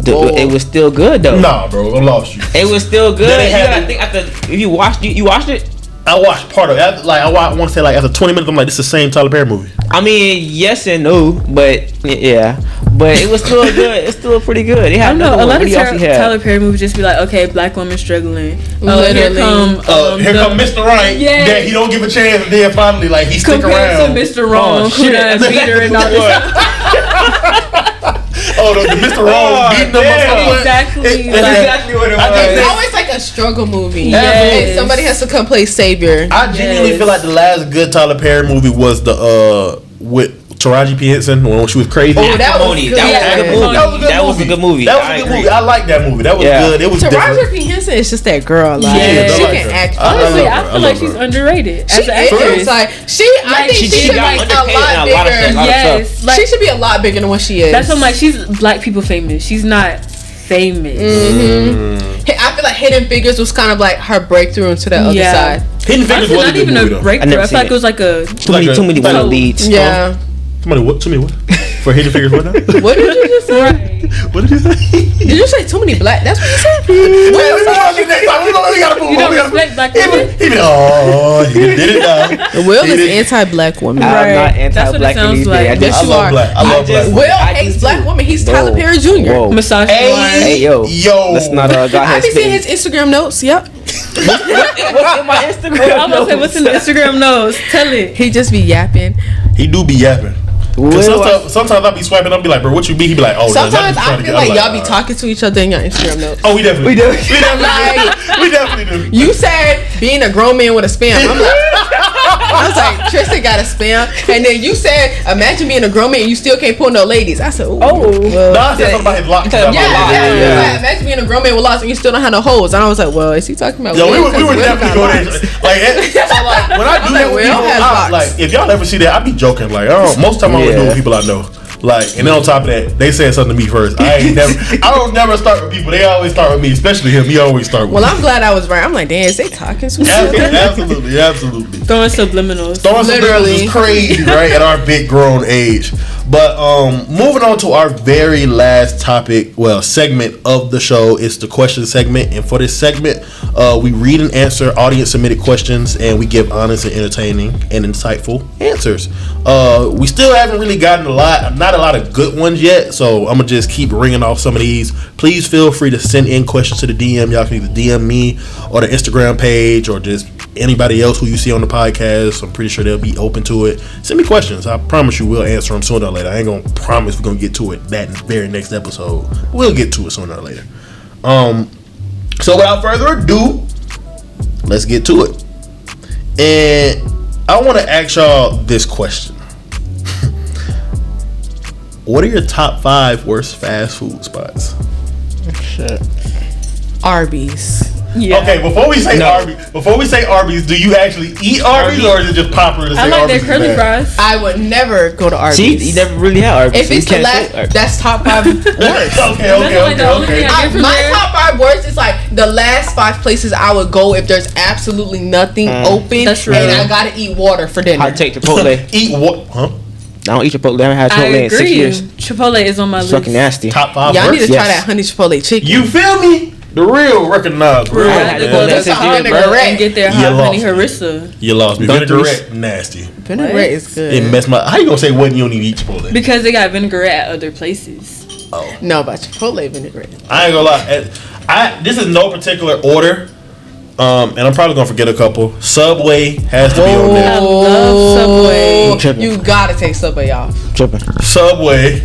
It was still good though. Nah, bro, I lost you. It was still good. I think if you watched it. I watched part of it. I want to say after 20 minutes, I'm like, this is the same Tyler Perry movie. I mean, yes and no, but yeah. But it was still good. It's still pretty good. It had a lot of Tyler Perry movies just be like, okay, black woman struggling. Here come Mr. Right. Yeah. That he don't give a chance, and then finally, he stick around. Compared to Mr. Wrong, who done beat her and all this. The Mr. Wrong beating them up. Exactly. That's exactly what it was. It's always like a struggle movie. Yes. And somebody has to come play savior. I genuinely feel like the last good Tyler Perry movie was the with Taraji P. Henson when she was crazy. Oh, that was good. That was a good movie. That was a good movie. I like that movie. That was good. It was Taraji P. Henson is just that girl. She can act. Honestly, I feel like she's underrated as an actress. I think she should be a lot bigger. Yes, she should be a lot bigger than what she is. That's what I'm like. She's black people famous. She's not famous. I feel like Hidden Figures was kind of like her breakthrough into the other side. Hidden Figures was not even a breakthrough. I feel like it was like a too many women leads. Yeah. Too many what? For Hidden Figures what now? What did you just say? What did you say? Did you say too many black? That's what you said? We gotta move on. You don't respect black women? He did it now. Will is anti-black woman. I'm not anti-black in these days. Yes, you are. I love black. Will hates black women. He's Tyler Perry Jr. Massage. Hey, yo. Let's not go ahead. I be seeing his Instagram notes. Yep. What's in my Instagram? I'm gonna say what's in the Instagram notes. Tell it. He just be yapping. He do be yapping. Sometimes I be swiping. I'll be like, bro, what you be? He be like, oh. Sometimes I feel like y'all be talking to each other in your Instagram notes. Oh, we definitely do. We definitely do. You said being a grown man with a spam. I'm like, I was like, Tristan got a spam, and then you said, imagine being a grown man and you still can't pull no ladies. I said, well, no, I said something about his locks. Yeah. Imagine being a grown man with locks and you still don't have no hoes. And I was like, well, is he talking about? Yo, we would definitely go there. Like, so like when I do that with people, like if y'all ever see that, I be joking. Like, most time I always do with people I know. Like, and then on top of that, they said something to me first. I don't never start with people. They always start with me, especially him. He always start with me. Well, I'm glad I was right. I'm like, damn, is they talking some shit? Absolutely. Throwing subliminals. Throwing subliminals is crazy, right? At our big grown age. But moving on to our very last topic, segment of the show is the question segment. And for this segment, we read and answer audience submitted questions, and we give honest and entertaining and insightful answers. We still haven't really gotten not a lot of good ones yet, so I'm gonna just keep ringing off some of these. Please feel free to send in questions to the DM. Y'all can either DM me or the Instagram page or just anybody else who you see on the podcast. I'm pretty sure they'll be open to it. Send me questions. I promise you we'll answer them sooner or later. I ain't gonna promise we're gonna get to it that very next episode. We'll get to it sooner or later. So without further ado, let's get to it. And I want to ask y'all this question. What are your top 5 worst fast food spots? Shit. Arby's. Yeah. Okay, before we say Arby's, do you actually eat Arby's or is it just popular to say Arby's? I like their curly fries. I would never go to Arby's. See, you never really had Arby's. If it's the last, that's top 5 worst. Okay. My top 5 worst is like the last 5 places I would go if there's absolutely nothing open. That's true. And I gotta eat water for dinner. I take Chipotle. Eat what? Huh? I don't eat Chipotle. I haven't had Chipotle in 6 years. Chipotle is on my list. Fucking nasty. Top 5 Y'all worst? need to try that honey Chipotle chicken. You feel me? The real recognized. I had to go to and get their hot honey harissa. You lost me. Vinaigrette, nasty. Vinaigrette is good. It messed my. How you gonna say when you don't even eat Chipotle? Because they got vinaigrette at other places. Oh no, but Chipotle vinaigrette. I ain't gonna lie. This is no particular order. And I'm probably gonna forget a couple. Subway has to be on there. I love Subway. You gotta take Subway off. Tripping. Subway.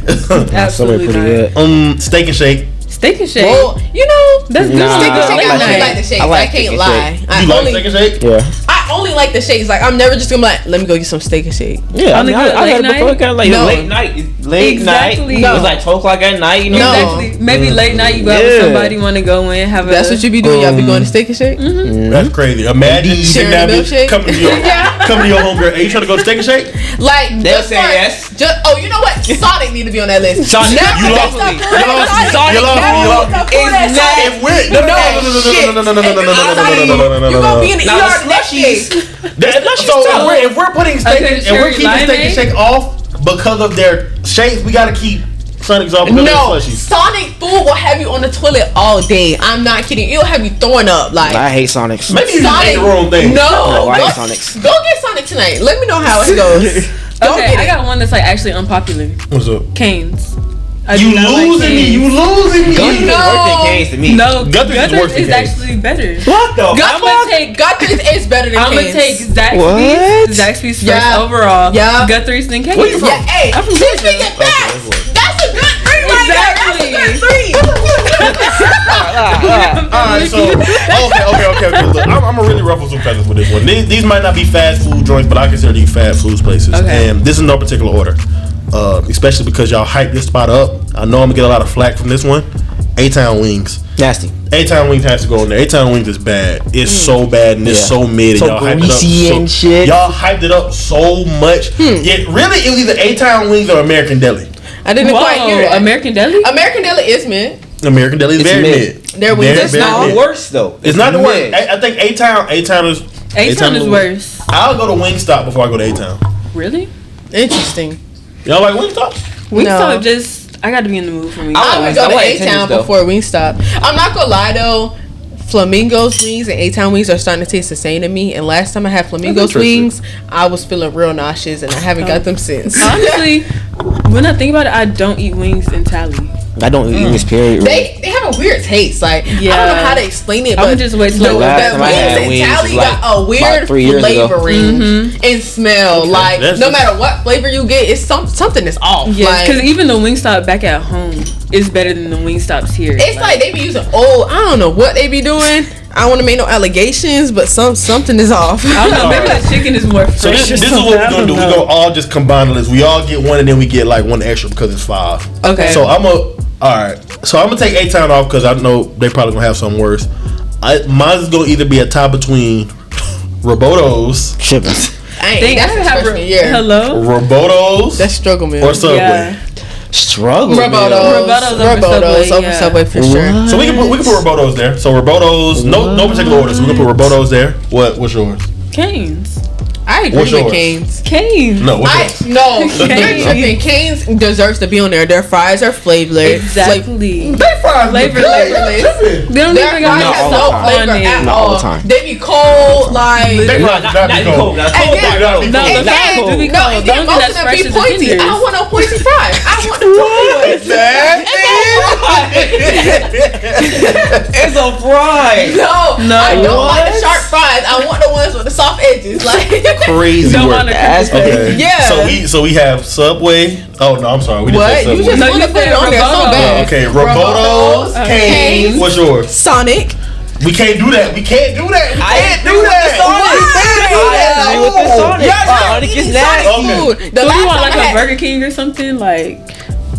Absolutely pretty good. Steak and Shake. Steak and Shake. Well, you know, that's good. Steak and Shake. I really like the shakes. I can't lie. You like Steak and Shake? Yeah. I only like the shakes. Like I'm never just gonna be like, let me go get some Steak and Shake. Yeah, I mean, I had it before. Kind of like no. late night. It was like 12 o'clock at night. You know, exactly. Maybe late night. You go out with somebody, want to go in, have. That's what you be doing. Y'all be going to Steak and Shake. That's crazy. Imagine you sitting down, coming to your homegirl. Hey, you trying to go to Steak and Shake? Like they'll say yes. You know what? Sonic need to be on that list. Sonic, you lost me. You lost me. No. You gonna be in the ER next year. So if we're putting steak and we're keeping Steak and Shake off because of their shakes, we gotta keep Sonic's off because of their slushies. Sonic food will have you on the toilet all day. I'm not kidding. It'll have you throwing up. Like I hate Sonics. Maybe you just ate the wrong thing. No, I hate Sonics. Go get Sonic tonight. Let me know how it goes. Okay, I got one that's like actually unpopular. What's up? Canes. You losing me. Guthrie's worse than Canes to me. No, Guthrie's is actually better. What the fuck? I'm gonna take Guthrie's is better than Canes. I'm gonna take Zaxby's first overall. Yeah. Guthrie's then Canes. Where you from? Yeah, hey, I'm from this nigga best. That's a good 3 right there. That's a good 3. Alright, so okay. Look, I'm gonna really ruffle some feathers with this one. These might not be fast food joints, but I consider these fast food places. Okay. And this is no particular order. Especially because y'all hype this spot up. I know I'm gonna get a lot of flack from this one. A-Town Wings. Nasty. A-Town Wings has to go in there. A-Town Wings is bad. It's so bad and it's so mid. So y'all hyped greasy it up and shit. Y'all hyped it up so much. It was either A-Town Wings or American Deli. I didn't quite hear that. American Deli? American Deli is mid. American Deli is very mid. Their wings It's not the worst though. It's not the worst. I think A-Town is worse. I'll go to Wingstop before I go to A-Town. Really? Interesting. Y'all like Wingstop? Wingstop I got to be in the mood for Wingstop. I would go to A-Town before Wingstop. I'm not gonna lie though. Flamingo's wings and A-Town wings are starting to taste the same to me. And last time I had Flamingo's wings, I was feeling real nauseous, and I haven't got them since. Honestly, when I think about it, I don't eat wings in Tally. I don't eat wings, period. They have a weird taste. Like I don't know how to explain it, but I'm just wait till last time I had wings in Tally like got a weird flavoring and smell. Okay. Like no matter what flavor you get, it's something is off. Yeah, because even the Wingstop back at home, is better than the Wingstops here. It's like they be using old. I don't know what they be doing. I don't want to make no allegations, but something is off. I don't know. Maybe the chicken is more fresh. So this is what we're gonna do. We're gonna all just combine the list. We all get one, and then we get like one extra because it's 5. Okay. So all right. So I'm gonna take A-Town off because I know they probably gonna have something worse. Mine's gonna either be a tie between Robotos. That's his freshman year. Hello. Robotos. That's struggle, man. Or Subway. Yeah. Struggle. Robotos over Subway for sure. So we can put Robotos there. So Robotos, no particular order. So we can put Robotos there. What's yours? Cane's. I agree with Cane's. Cane's. No, what's yours? No, you're tripping. Cane's deserves to be on there. Their fries are flavorless. Exactly. They fries flavorless. They don't even got no flavor at all. They be cold, like they fries not be cold. No, the fries do be cold. Don't get as fresh as the pointy. I tenders. don't want no pointy fries. I want the pointy ones. It's a fry. No, I don't like the sharp fries. I want the ones with the soft edges. Like crazy work. Okay. Yeah. So we have Subway. Oh no, I'm sorry. We just said Subway. You just want to put it on there so bad. Okay, Robotos, Cane's. What's yours? Sonic. We can't do that. We can't do that. Sonic is nasty. The So you want last like a time Burger King or something like?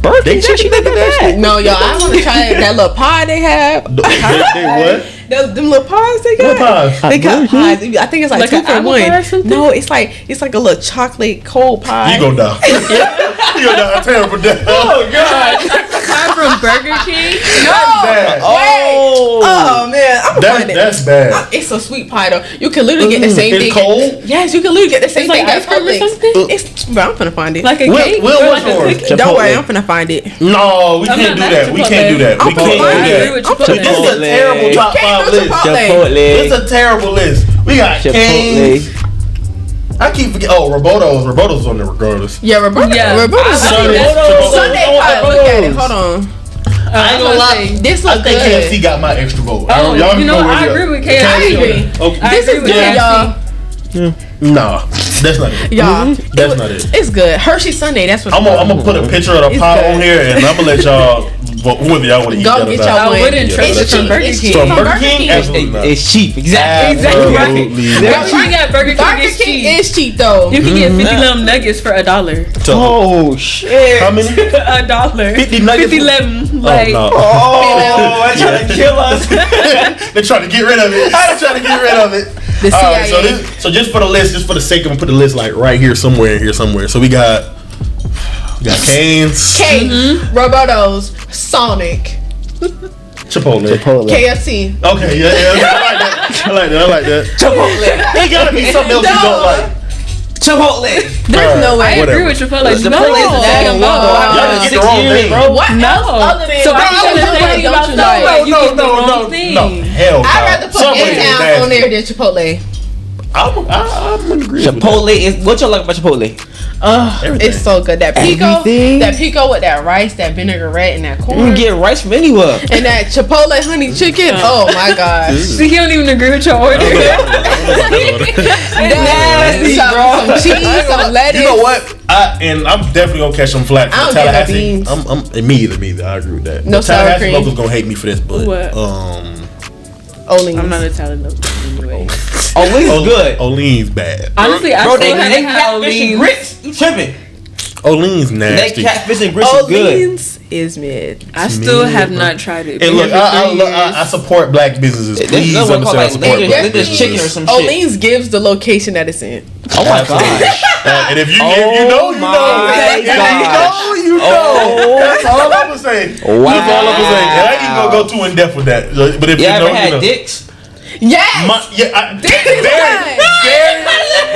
Burger King actually not that. No, y'all, I want to try that little pie they have. They what? Them little pies they got. What pies? They got pies. I think it's like 2 for an apple pie or $1. something? No, it's like a little chocolate cold pie. You gonna die. You gonna die a terrible death. Oh God. Pie from Burger King? Bad. Oh man, I'm gonna find it. That's bad. It's a sweet pie though. You can literally get the same thing. It's cold? Yes, you can literally get the same It's thing like as ice cream or Publix. something? Bro, I'm finna find it. Like a cake? Will, Or what's like a yours? cookie? Don't worry, I'm finna find it. No, we can't do that. We can't do that. We can't I do agree with that. Chipotle. This is a terrible top 5 list. It's a terrible list. We got Cane's. I keep forgetting. Oh, Robotos. Robotos on there regardless. Yeah, Roberto. Yeah. Roberto's Sunday pie. Look at it. Hold on. I ain't gonna lie. This I looks think good. KFC got my extra vote. Oh, Y'all you know, where I we agree are. with KFC. I agree. Okay. I This agree is with good, y'all. Nah, that's not it. Y'all, That's not it. it's good. Hershey Sundae. That's what I'm gonna put a picture of the It's pie good. on here, and I'm gonna let y'all whether y'all want to eat Go that or get not. y'all I one. wouldn't trust it It's from cheap. Burger It's King. From From Burger Burger King, King. absolutely not. It's cheap. Exactly. Absolutely. Burger King at Burger King Burger is King cheap. is cheap though. You can get 50 little nuggets for $1. So, Oh shit. how many? $1. 50 nuggets? 50 lemon. Like, Oh, no. Oh, I trying to kill us. They're trying to get rid of it. They're trying to get rid of it. The All right, CIA. so just for the list, just for the sake of it, put the list like right here somewhere in here somewhere. So we got Cane's, Roberto's, Sonic, Chipotle. KFC. Okay, yeah. I like that. Chipotle. It gotta be something else you don't like. Chipotle. There's no way. I agree with Chipotle. Chipotle is a bag of Y'all love. just get the wrong thing, bro. What else other than So like, back to the Chipotle thing about don't you like? Subway, you get the wrong thing. No, hell no. I'd rather put Subway is A-Town nasty. on there than Chipotle. I'm gonna agree with Chipotle is what y'all like about Chipotle? Everything. It's so good. That pico, Everything? that pico with that rice, that vinaigrette, and that You corn, can get rice from anywhere. and that Chipotle honey chicken. Oh my gosh. So he don't even agree with your order. Nasty, bro. Some cheese, some lettuce. You know what? I'm definitely gonna catch some flack I from don't get no Tallahassee. beans. Me either. I agree with that. No The sour Tallahassee cream. locals gonna hate me for this, but What? Oleans. I'm not Italian though. Anyway. Oh, it's good. Olean's bad. Honestly, I Bro, still they haven't had catfish and Oleans. grits. You tripping? Olean's They nasty. catfish and grits is good. Oleans is mid. I still mid, have bro. not tried it. And look, Been here for 3 I years. support black businesses. There's Please no one understand called I like support black there's businesses. chicken or some shit. Oleans gives the location that it's in. Oh my Absolutely. gosh. And if you know, you my know. If you know, you know. That's all I'm gonna say. That's all I'm gonna say. And I ain't even gonna go too in depth with that. But if You you know, ever you had know. dicks? Yes.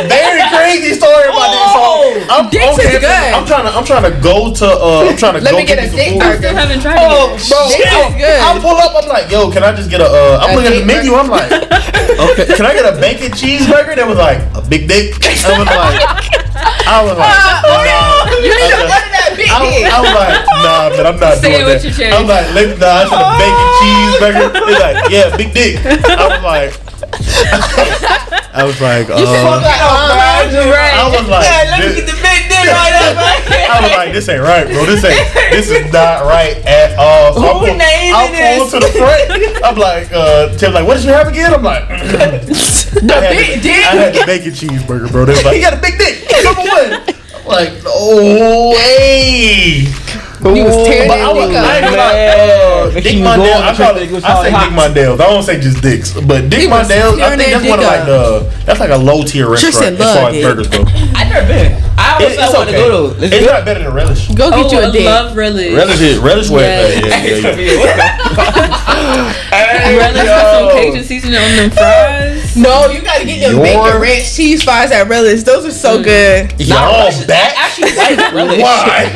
Very crazy story about this. So I'm Dicks is good. I'm trying to go to Let me get a some dick food. I still haven't tried it yet. Bro, Dicks is good. I pull up. I'm like, yo, can I just get a? I'm looking at the menu. I'm like, okay, can I get a bacon cheeseburger? That was like a big dick. I was like, nah. You need to order that big dick. I was like, nah, man, I'm not Say it doing with that. your chest. I'm like, I said a bacon cheeseburger. They're like, yeah, big dick. I was like, You should I was like, right. let me get the big dick. I was like, this ain't right, bro. This is not right at all. So Who named I'm pulling to the front. I'm like, Tim, like, what did you have again? I'm like, I had the bacon cheeseburger, bro. They're like, he got a big dick. Number one. I'm like, oh, hey. He was tearing that dick up. Dick Mondale. I say Dick Mondale. I don't say just dicks, but Dick Mondale. I think that's one of like that's like a low tier restaurant as far as burgers go. I've never been. I always want to go to. It's not better than Relish. Go get you a dick. I love Relish. Relish way. Relish with some Cajun seasoning on them fries. No, you gotta get them bacon ranch cheese fries at Relish. Those are so good. Y'all back? Actually, like Relish. Why?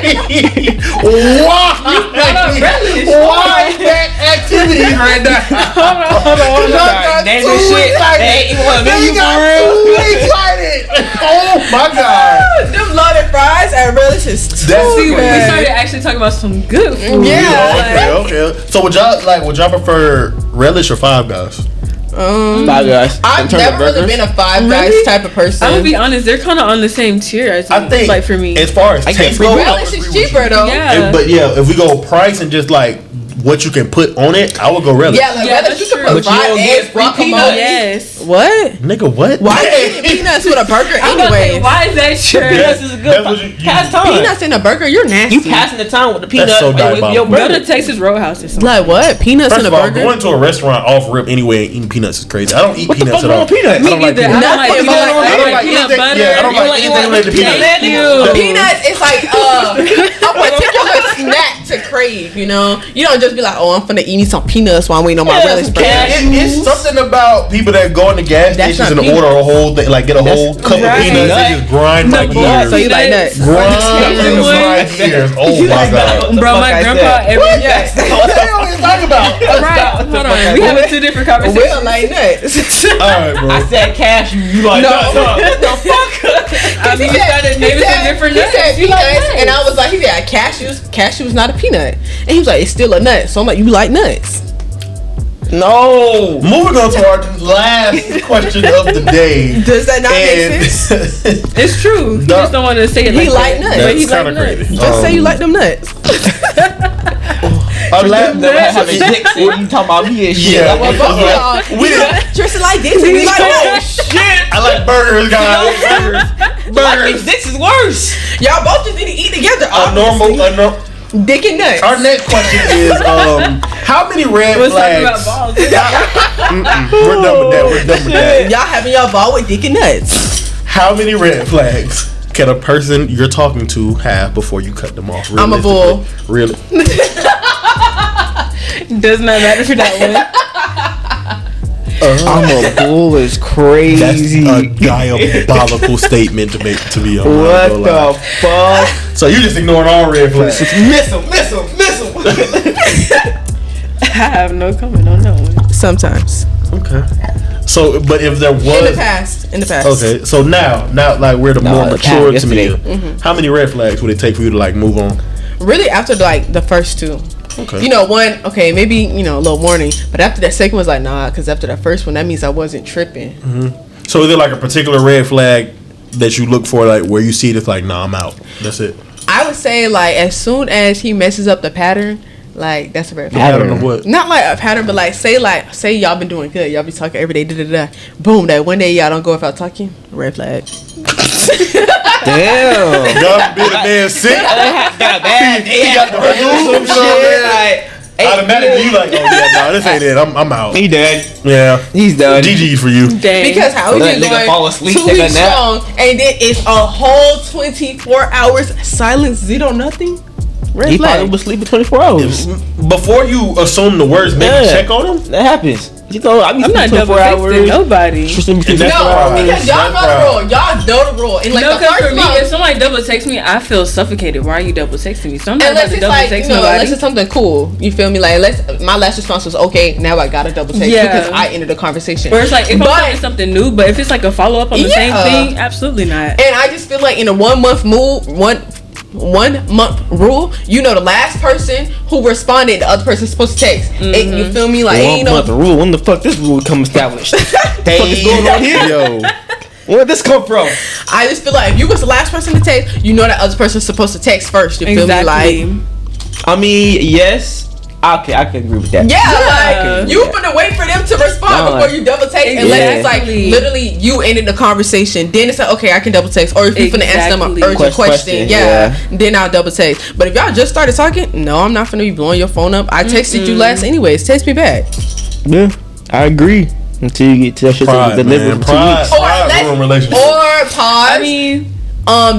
Why back activities right now? Hold on. Name this shit. They ain't want to You got too excited. Oh my god. Them loaded fries at Relish is too We good. started actually talking about some good food. Yeah. Okay. So would y'all prefer Relish or Five Guys? Five Guys. I've never really been a Five Guys type of person. I'm gonna be honest, they're kind of on the same tier. I think, like for me, as far as taste goes, Relish is cheaper though. Yeah. But yeah, if we go price and just like what you can put on it, I would go Relish. Yeah, like Relish, you can put fried eggs, guacamole. Yes. What? Nigga, what? Why are you eating peanuts with a burger anyway? Why is that true? Peanuts is a good pass time. Peanuts in a burger, you're nasty. You passing the time with the peanut. That's so with your diabolical. Go brother. to Texas Roadhouse or something. Like what? Peanuts First in a of all, burger? going to a restaurant off rip anyway and eating peanuts is crazy. I don't eat What the peanuts fuck at all. wrong with peanuts? I don't like peanuts. I don't like peanut butter. I don't like Peanut anything. butter. Yeah, I don't like anything related to peanuts. Peanuts is like a particular snack to crave, you know? You don't just be like, oh, I'm finna eat me some peanuts while I'm waiting on my Relish burger. It's something about people that go in the gas stations and order a whole thing, like get a whole cup of peanuts and just grind my gears. So you like nuts? Grind my gears. Oh my god. Bro, my grandpa every Yes. What the hell are you talking about? Right, hold on. We having two different conversations. We don't like nuts. Alright, bro. I said cashew. You like nuts? What the fuck? I mean, you started naming some different He nuts. said You like peanuts, nuts. and I was like, he said cashews. Cashews not a peanut, and he was like, it's still a nut. So I'm like, you like nuts? No. Moving on to our last question of the day. Does that not make sense? It's true. He just don't want to say it He like like that. nuts. But he That's like kind of nuts. crazy. Just say you like them nuts. Our last, Have a dick said you talking about me and shit. Yeah. Well, both of y'all, We didn't. Tristan like dicks, and we like Oh nuts. shit! I like burgers, guys. Burgers. This is worse. Y'all both just need to eat together. A normal. Dick and nuts. Our next question is, how many red Let's talk about flags? balls. We're done with that. Y'all having y'all ball with dick and nuts. How many red flags can a person you're talking to have before you cut them off? I'm a bull. Really? Does not matter for that one. I'm a bull is crazy. That's a diabolical statement to make, to be honest. What the fuck? So you just ignoring all red flags? Miss him. I have no comment on that one. Sometimes. Okay. So, but if there was In the past. okay, so now like we're the more mature to me. Mm-hmm. How many red flags would it take for you to like move on? Really, after like the first two. Okay. You know, one, okay, maybe, you know, a little warning. But after that second was like, nah, because after that first one, that means I wasn't tripping. So is there like a particular red flag that you look for, like where you see it, it's like, nah, I'm out. That's it. I would say, like, as soon as he messes up the pattern, like, that's a red flag. Pattern of what? Not like a pattern, but like, say y'all been doing good. Y'all be talking every day, da-da-da. Boom, that one day y'all don't go without talking, red flag. Damn. God forbid a man sick. Got a bad day. He got the flu, shit. Automatically you like, oh yeah, no, this ain't it. I'm out. He dead. Yeah. He's done. GG for you. Dang. Because how we Let been nigga fall going asleep, 2 take a weeks nap. strong, and then it's a whole 24 hours silence, zero nothing. Red He flag. probably was sleeping 24 hours. Before you assume the words, maybe Yeah. check on him. That happens. You know, I be I'm not sleeping double 24 texting hours. nobody. Tristan be sleeping That's 24 No, hours. because y'all know the rule. Y'all know the rule. And like No, the because for first me, month, if somebody double texts me, I feel suffocated. Why are you double texting me? Sometimes I unless have to it's double like, text you know, nobody. unless it's something cool, you feel me? Like, unless my last response was okay, now I gotta double text Yeah. because I ended the conversation. Or it's like, if But- I'm talking something new, but if it's like a follow up on the same Yeah. thing, absolutely not. And I just feel like in a 1 month one month rule, you know, the last person who responded, the other person's supposed to text. And you feel me? Like, ain't 1 no. month rule. When the fuck this rule become established? What the fuck is going on here? Yo. Where did this come from? I just feel like if you was the last person to text, you know that other person's supposed to text first. You feel me? Like, I mean, yes. Okay, I can agree with that. Yeah, like you finna wait for them to respond before you double text, unless it's like literally you ended the conversation. Then it's like, okay, I can double text, or if you finna ask them an urgent question, then I'll double text. But if y'all just started talking, no, I'm not finna be blowing your phone up. I texted you last anyways. Text me back. Yeah, I agree. Until you get to that shit delivered for 2 weeks. Or pause. I mean,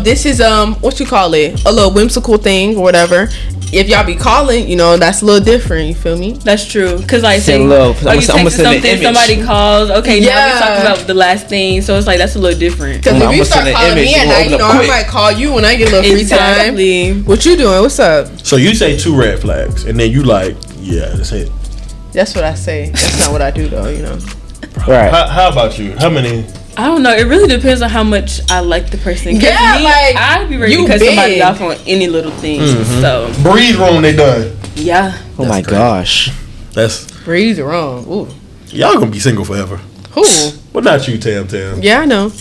this is what you call it, a little whimsical thing or whatever. If y'all be calling, you know, that's a little different. You feel me? That's true. Cause like, say, love. You text something, somebody calls. Okay, now we talking about the last thing, so it's like that's a little different. Cause if you start calling me at night, you know, I might call you when I get a little free time. What you doing? What's up? So you say 2 red flags, and then you like, yeah, that's it. That's what I say. That's not what I do though. You know. Right. How about you? How many? I don't know. It really depends on how much I like the person. Yeah, like I'd be ready to cut somebody off on any little thing. So breathe wrong, they done. Yeah. Oh my gosh. That's breathe wrong. Ooh. Y'all gonna be single forever. Who? Well, not you, Tam. Yeah, I know.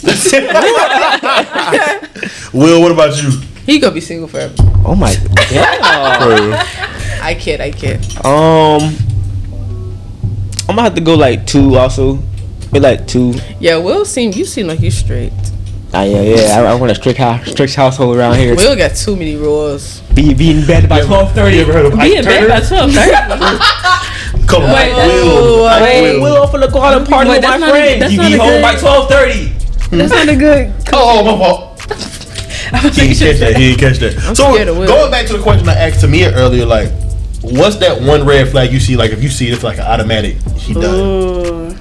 Will, what about you? He gonna be single forever. Oh my god. I kid. I'm gonna have to go like 2 also. Maybe like 2. Yeah, you seem like you straight. Yeah. I want a strict household around here. Will got too many rules. Be in bed by 12:30. You ever heard of Be in bed by 12:30? Come on, Will, I'm finna go out and party with my friends. You be home by 12:30. That's not a good. Oh, my fault. He didn't catch that. So going back to the question I asked Tamia earlier, like, what's that one red flag you see? Like, if you see it, it's like an automatic. He done.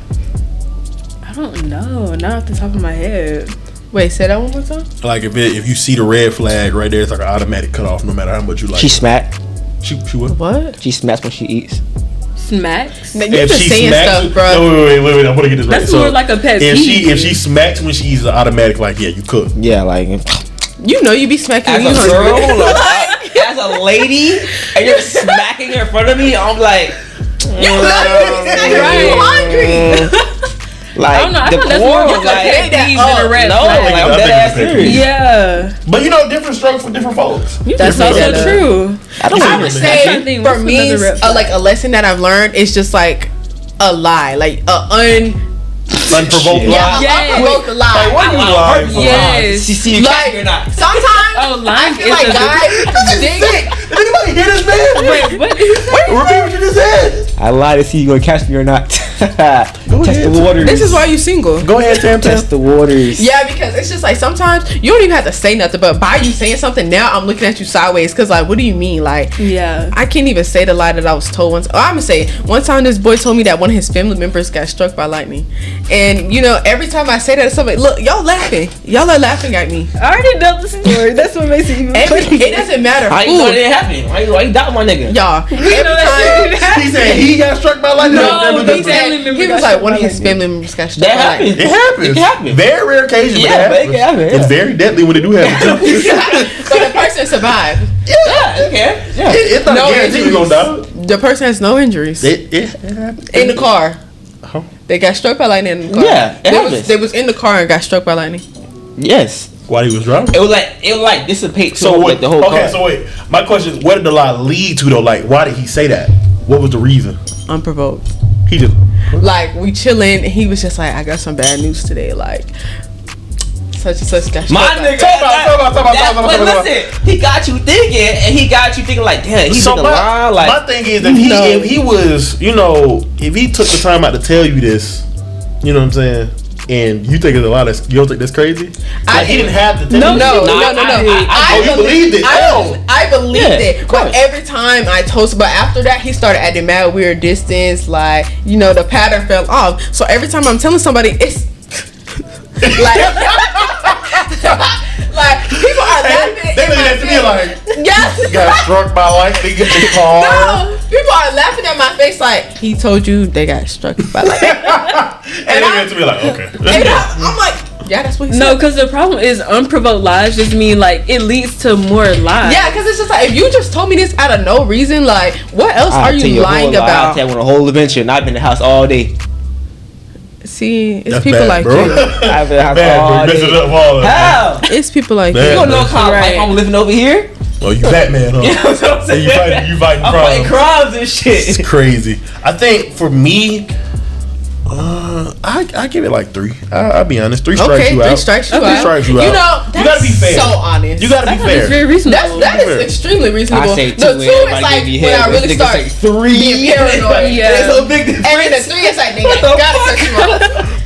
I don't know. Not off the top of my head. Wait, say that one more time. Like if you see the red flag right there, it's like an automatic cutoff. No matter how much you like. She smacked. She what? What? She smacks when she eats. Smacks. You just saying stuff, bro. Wait. I want to get this right. That's more like a pet peeve. If she smacks when she eats, an automatic. Like, yeah, you cook. Yeah, like. You know you be smacking as me a girl, like, as a lady, and you're smacking her in front of me. I'm like, you hungry. Like, I don't know. I thought that's more like a pet peeve than a red flag. Like, I'm dead ass serious. Yeah. But you know, different strokes for different folks. That's also true. I would say for me, like a lesson that I've learned is just like a lie, like unprovoked lie. Unprovoked lie. Like, what do you lie? Yes. See, you like or not? Sometimes lying I feel like guys dig. Did anybody hear this, man? Wait, what did you say? Repeat what you just said. I lie to see you gonna catch me or not. Test the waters. This is why you single. Go ahead, Tam. Test the waters. Yeah, because it's just like sometimes you don't even have to say nothing, but by you saying something now, I'm looking at you sideways because like, what do you mean? Like, yeah, I can't even say the lie that I was told once. Oh, I'm gonna say one time this boy told me that one of his family members got struck by lightning, and you know every time I say that to somebody, look, y'all laughing are laughing at me. I already know the story. That's what makes it even funny. It doesn't matter. How you know it didn't happen? Why you doubt my nigga? Y'all, he said he got struck by lightning. No, he was like one of his family members got struck by lightning. It happens. It happens. Very rare occasion. Yeah, but it can happen. It's very deadly when it do happen. But the person survived. Yeah, okay. Yeah. It's not no guaranteed you gonna die. The person has no injuries. It happened. In the car. Oh. They got struck by lightning in the car. Yeah, they was in the car and got struck by lightning. Yes. While he was driving? It was like dissipate so like the whole car. Okay, so wait. My question is, what did the lie lead to though? Like, why did he say that? What was the reason? Unprovoked. He just like we chilling and he was just like, I got some bad news today, like such and such got struck. My nigga, talk about. Listen, he got you thinking, and he got you thinking like, damn, he's so lie. Like, my thing is, if he was, you know, if he took the time out to tell you this, you know what I'm saying, and you think it's a lot of, you don't think that's crazy? Like, he didn't have to tell you. No. You believed it. I believed it. But every time I told, but after that, he started acting mad, weird distance, like, you know, the pattern fell off. So every time I'm telling somebody, it's like, like people are laughing. They look at me like, yes, got struck by lightning in the car. No, people are laughing at my face like, he told you they got struck by lightning. And they look at me like, okay. And I'm like, yeah, that's what he said. No, because the problem is unprovoked lies just mean like it leads to more lies. Yeah, because it's just like if you just told me this out of no reason, like what else are you lying about? I'll tell you a whole adventure and I've been in the house all day. See, it's That's people bad, like bro. you. I've been Bad, bro. Messing up all of it. How? It's people like Man. You you. don't know how Right. I'm living over here? Oh, you Batman, huh? You know what I'm saying? You fighting I'm fighting crime. crimes and shit. It's crazy. I think for me, I give it like 3. I'll be honest. 3 strikes Okay, you 3 out. strikes you 3 out. strikes you You out. know, you gotta be fair. so honest. You gotta be That's fair. very reasonable. That is Fair. extremely reasonable. I say 2. The 2 is everybody like give me when head, I but really this nigga start say 3. being paranoid. Yeah. There's a big difference. And then the 3 is like, nigga, What the gotta fuck? cut you off.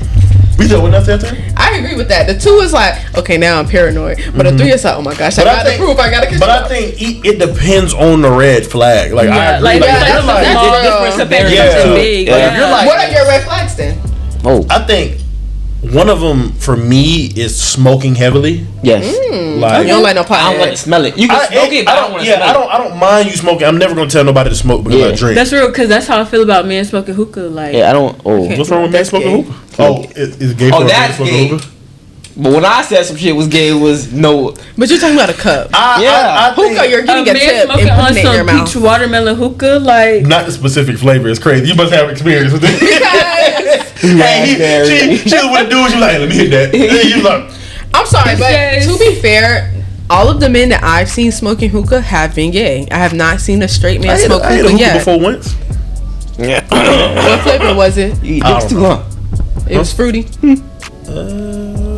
We said what that said? I agree with that. The 2 is like, okay, now I'm paranoid. But the 3 is like, oh my gosh, I gotta prove, I gotta catch But you I off. think it depends on the red flag. Like I Yeah, agree. like, Like, that's that's like, small different severity something too. big. Yeah. Yeah. You're like- What are your red flags then? Oh, I think one of them for me is smoking heavily. yes. Like You don't like no pot. I don't like to smell it. You can smoke it, but I don't want to smell it. I don't mind you smoking. I'm never gonna tell nobody to smoke because I Yeah. drink. That's real, because that's how I feel about men smoking hookah. Like, Yeah, I don't. Oh, Okay. What's wrong with men That's smoking gay. hookah? Oh, is it gay for a man that's smoking gay. hookah? but when I said some shit was gay, it was no. But you're talking about a cup. I think Hookah, you're a getting a man tip smoking and on putting it in your some mouth. peach watermelon hookah, like, not the specific flavor. It's crazy. You must have experience with it. Because, Hey, she was with a dude. She was like, let me hit that. And you like, I'm sorry, but Yes. to be fair, all of the men that I've seen smoking hookah have been gay. I have not seen a straight man I hit smoke a hookah hookah yet. before once. Yeah. What flavor was it? You I dicks don't too know. long. It was fruity.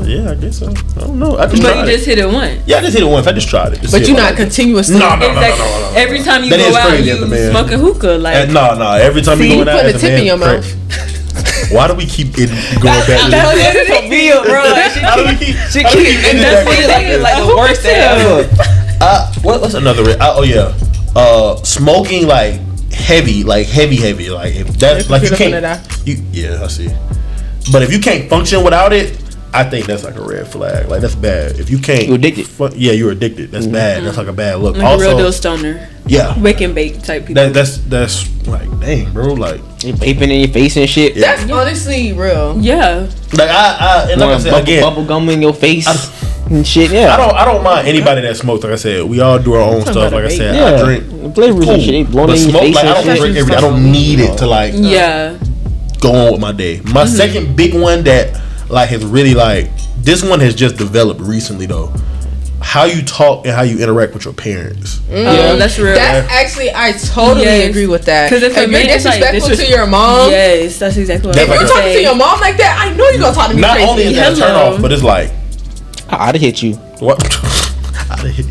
Yeah, I guess so. I don't know. I just but tried you just it. hit it once. Yeah, I just hit it once. I just tried it. Just But see you're if I not like it. continuously. No, no, no, Exactly. no, no, no. Every time you That go is out, crazy you as a man. smoking hookah. Like, No. Every time See, you you go out, put a as tip man, in your crack. mouth. Why do we keep it going back to That's this? for me, bro. Like, How do we keep? She how do we keep keep ending that's that what way? it like is. it's like A the worst thing hookah ever. What's another? Oh yeah, smoking like heavy. Like if that's like you can't. Yeah, I see. But if you can't function without it, I think that's like a red flag. Like that's bad. If you can't, You're addicted. Yeah, you're addicted. That's bad. That's like a bad look. like Also, a real deal stoner. yeah, Wake and bake type people. that's like dang, bro. Like You vaping in your face and shit. Yeah. That's honestly real. yeah. like I and like I said again, bubble gum in your face and shit. Yeah. I don't mind anybody that smokes. Like I said, we all do our own Talking stuff. about Like I a said, Yeah. I drink. Flavors Cool. and shit. They blowing But in your smoke, face like I and don't shit. drink every. I don't need it to like Yeah. go on with my day. My second big one that like has really like this one has just developed recently though. How you talk and how you interact with your parents. Oh, that's real. That's actually, I totally Yes. agree with that. 'Cause if a you're man is like disrespectful to your mom, Yes, that's exactly what That's I if was you're like talking to your mom like that, I know you're gonna talk to me Not crazy. only is that a turn Hello. off, but it's like I'd have hit you. what? I'd hit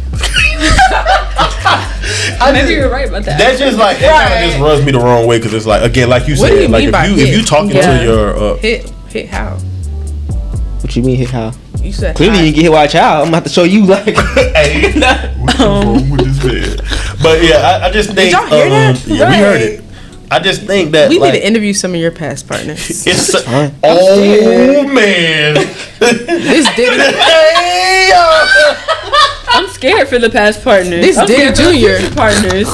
I Maybe just- you're right about that. That's just like that kind Right. of just rubs me the wrong way because it's like again, like you What do said, you like mean by if hit? you talking Yeah. to your Hit how? What you mean hit how? You said Clearly you hi. didn't get hit by a child. I'm gonna have to show you like. hey, what's wrong with this man? But yeah, I just think y'all hear that? yeah, we heard Right. it. I just think that We like, need to interview some of your past partners. it's fine. oh man. This Diddy, Hey, I'm scared for the past partners. This I'm Diddy scared for the Jr. future partners.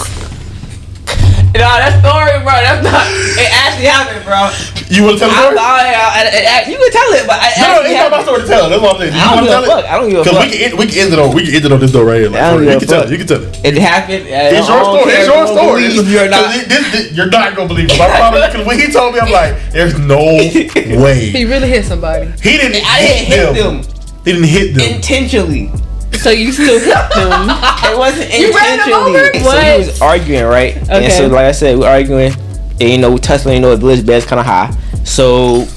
Nah, that story, bro. That's not. It actually happened, bro. you want to tell the story? You can tell it, but No, it's not my story to tell. That's what I'm saying. I don't give a fuck. I don't give a Because fuck. we can end it on this door right here. Like, I don't you give a can tell fuck. it. You can tell it. It happened. It's your story. It's your story. You're not. You're not gonna believe it. Because when he told me, I'm like, there's no way. he really hit somebody. He didn't I didn't hit them He didn't hit them. intentionally. So you still hit them. It wasn't You ran him intentionally. over? So What? we was arguing, right? And Okay. so, like I said, we arguing. And, you know, Tesla, you know, the village bed's kind of high. So,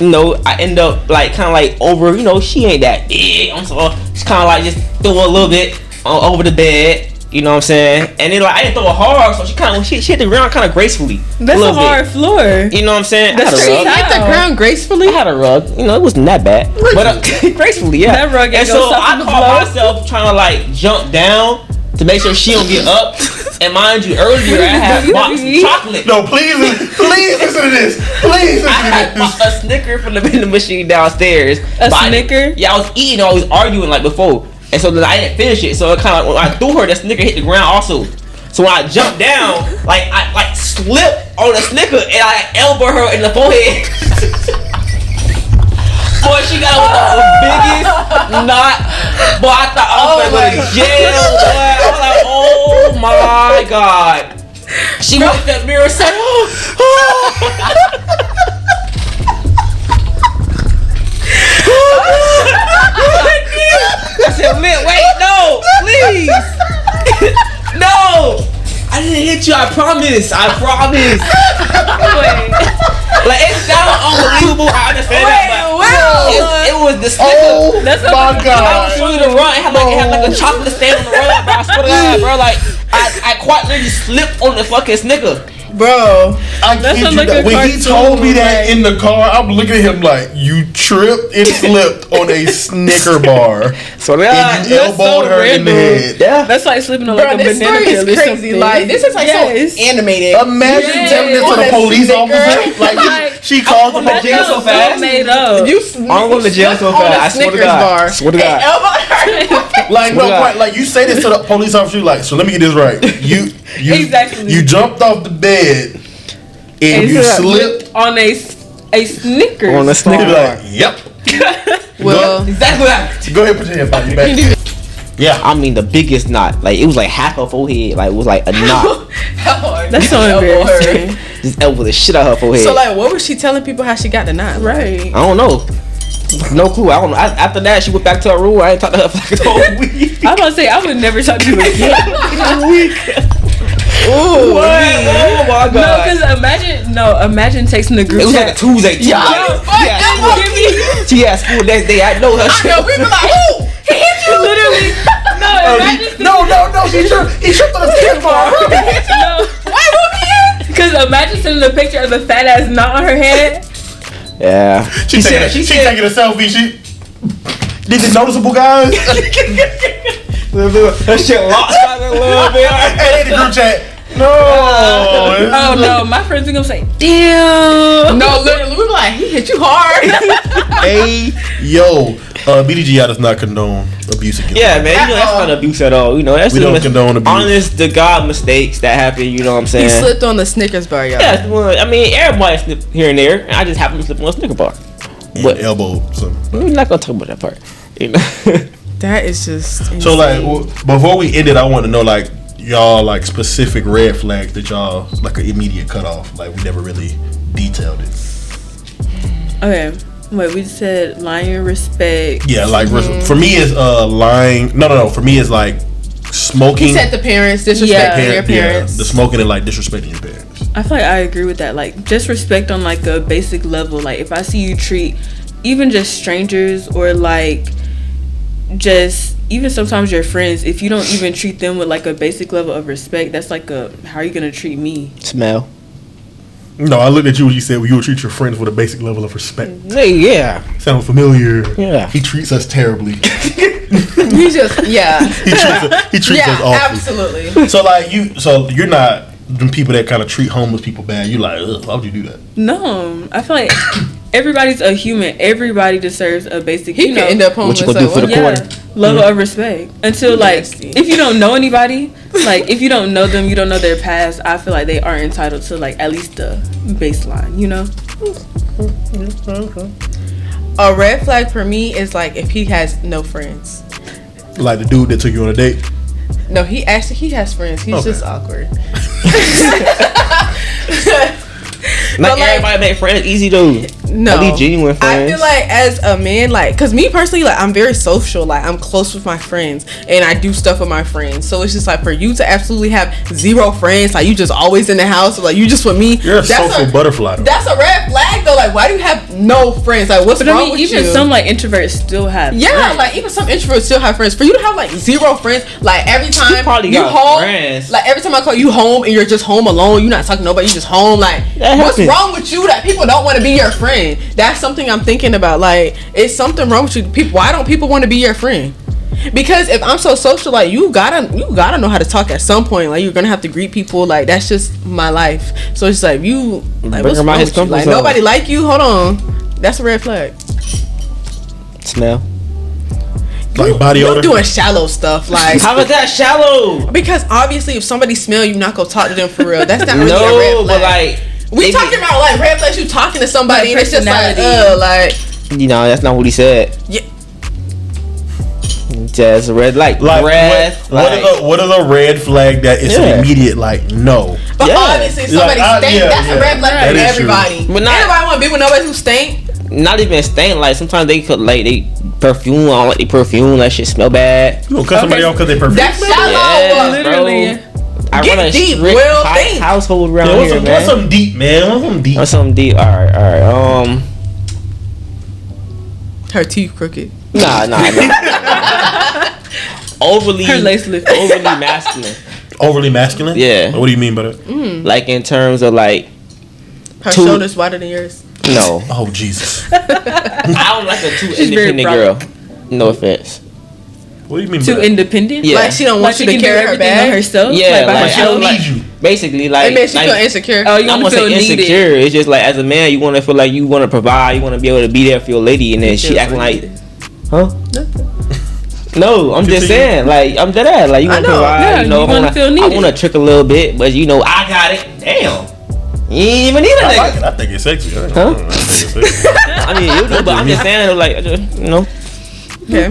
you know, I end up like kind of like over. You know, she ain't that big. I'm so it's kind of like just throw a little bit over the bed. You know what I'm saying? And then like I didn't throw it hard, so she hit the ground kind of gracefully. That's a little hard bit. floor. You know what I'm saying? That's I had a She rug. pretty hit the How? ground gracefully. I had a rug. You know, it wasn't that bad. But gracefully, yeah. That rug ain't and gonna so soften I the caught blow. myself trying to like jump down to make sure she don't get up. And mind you, earlier I had boxed chocolate. No, please listen to this. Please I had listen to bought a Snicker from the vending machine downstairs. A But I- Snicker? Yeah, I was eating. I was arguing like before, and so then I didn't finish it. So it kind of when I threw her, the Snicker hit the ground also. So when I jumped down, like I like slipped on the Snicker and I elbowed her in the forehead. Boy, she got the biggest knot. Boy, I thought I was gonna go to jail. Boy, I was like, oh my god. She looked at the mirror and said, oh. Please. No. I didn't hit you. I promise. Wait. Like it sounded unbelievable. I understand that, but it was the Snicker. That's my God. I was trying to run. It had like a chocolate stain on the rug, bro. I swear to God, bro. Like I quite literally slipped on the fucking Snicker. Bro, I kid you not. When he told me that in the car, I'm looking at him like, you tripped and slipped on a Snicker bar. So and you elbowed her in the head. Yeah. That's like slipping on like a this banana story peel is or crazy. something. Like this is like so animated. Imagine telling this to the police officer. Like she called the police jail so fast. Made up. I'm going to jail so fast. I swear to God. Swear to God. Like no, right? Like you say this to the police officer, like, so let me get this right. You Exactly. You jumped off the bed and you slipped on a Snickers. On a Snickers bar. Like, yep. Well, Exactly what happened. Go ahead, put your hand back. You back. Yeah. I mean the biggest knot. Like it was like half her forehead. Like it was like a knot. That's so embarrassing. Just elbow the shit out of her forehead. so like, what was she telling people how she got the knot? Right. I don't know. No clue. I don't know. After that, she went back to her room. I ain't talked to her for like a whole week. I'm about to say I would never talk to you again. Ooh, what? Oh my God. No, because imagine texting the group. It was like a Tuesday. Yeah. She had school next day. I know her. I know, we were like, ooh, he hit you. Literally. No. He tripped on a Snicker bar. No. Why won't he in? Because imagine sending a picture of the fat ass knot on her head. Yeah. She taking a selfie. She did it noticeable, guys. That shit lost a little bit. Hey, in the group chat. No. Oh no, my friends are gonna say, damn. No, literally, we were like, he hit you hard. Hey, yo, BDGI does not condone abuse against Yeah, man, you know that's not abuse at all. You know that's we don't condone abuse. Honest to God mistakes that happen. You know what I'm saying? He slipped on the Snickers bar, y'all. Yeah, well, I mean everybody slip here and there. And I just happened to slip on a Snicker bar. But elbow. We're not gonna talk about that part. You know? That is just insane. So like, before we end it, I want to know like y'all like specific red flags that y'all like an immediate cutoff. Like we never really detailed it. Okay. Wait, we said lying, respect. Yeah, like for me it's lying. No. For me it's like smoking. He said the parents disrespect your parents. Yeah, the smoking and like disrespecting your parents. I feel like I agree with that. Like just respect on like a basic level. Like if I see you treat even just strangers or like just even sometimes your friends, if you don't even treat them with like a basic level of respect, that's like how are you gonna treat me? Smell. No, I looked at you when you said you would treat your friends with a basic level of respect. Yeah. Sounds familiar. Yeah. He treats us terribly. He just He treats us awful. Absolutely. So you're not the people that kind of treat homeless people bad. You like, ugh, why would you do that? No, I feel like everybody's a human. Everybody deserves a basic. He could end up homeless. What you gonna do for the quarter? Level of respect. Until like, if you don't know anybody, like if you don't know them, you don't know their past. I feel like they are entitled to like at least the baseline. You know. A red flag for me is like if he has no friends. Like the dude that took you on a date. No, he has friends. He's just awkward. Not everybody make friends easy though. No, I be genuine friends. I feel like as a man, like, cause me personally, like, I'm very social. Like, I'm close with my friends, and I do stuff with my friends. So it's just like for you to absolutely have zero friends, like you just always in the house, or like you just with me. You're a social butterfly. Though. That's a red flag though. Like, why do you have no friends? Like, what's wrong with you? Even some like introverts still have. Yeah, friends. like even some introverts still have friends. For you to have like zero friends, like every time you home, friends. like every time I call you home and you're just home alone, you're not talking to nobody, you just home. Like, what's wrong with you that people don't want to be your friend? That's something I'm thinking about. Like, it's something wrong with you. People, why don't people want to be your friend? Because if I'm so social, like you gotta know how to talk at some point. Like you're gonna have to greet people. Like that's just my life. So it's like you like what's wrong with you? Like nobody like you. Hold on, that's a red flag. Smell. Like body odor. You're doing shallow stuff. Like how is that shallow? Because obviously, if somebody smell you, not gonna talk to them for real. That's not really a red flag. But like we talking about like red flags. You talking to somebody and it's just like you know that's not what he said. Yeah. Just red like breath. What is a red flag that is an immediate like no? But obviously, if somebody stink, that's a red flag for everybody. But everybody want to be with nobody who stink. not even stink. Like sometimes they could like they perfume. I don't like they perfume. That shit smell bad. You gonna cut somebody off because they perfume? That's shallow. Literally. I Get run a deep, strict Will, think. household around here, man. What's something deep, man? What's something deep? What's something deep? All right. Her teeth crooked. Nah. Overly masculine. Overly masculine? Yeah. What do you mean by that? Like in terms of like Her shoulders wider than yours. no. Oh Jesus. I don't like a too She's very independent girl. No offense. What do you mean by Too that? independent. Yeah. Like she don't want Like you she to can do carry her everything bag. by herself. Yeah, like by like, She don't herself. need you. Basically, like It makes you like, feel insecure. Oh, you I'm want gonna to feel say insecure. needed. It's just like as a man, you want to feel like you want to provide, you want to be able to be there for your lady, and then she acting like, huh? No, I'm just saying, like I'm dead ass. Like you want to provide, Yeah, you know, you wanna feel I needed. want to trick a little bit, but you know, I got it. Damn, you ain't even need a I nigga. like it. I think it's sexy. Huh? I think it's sexy. I mean, you do, but I'm just saying, like, you know. Okay.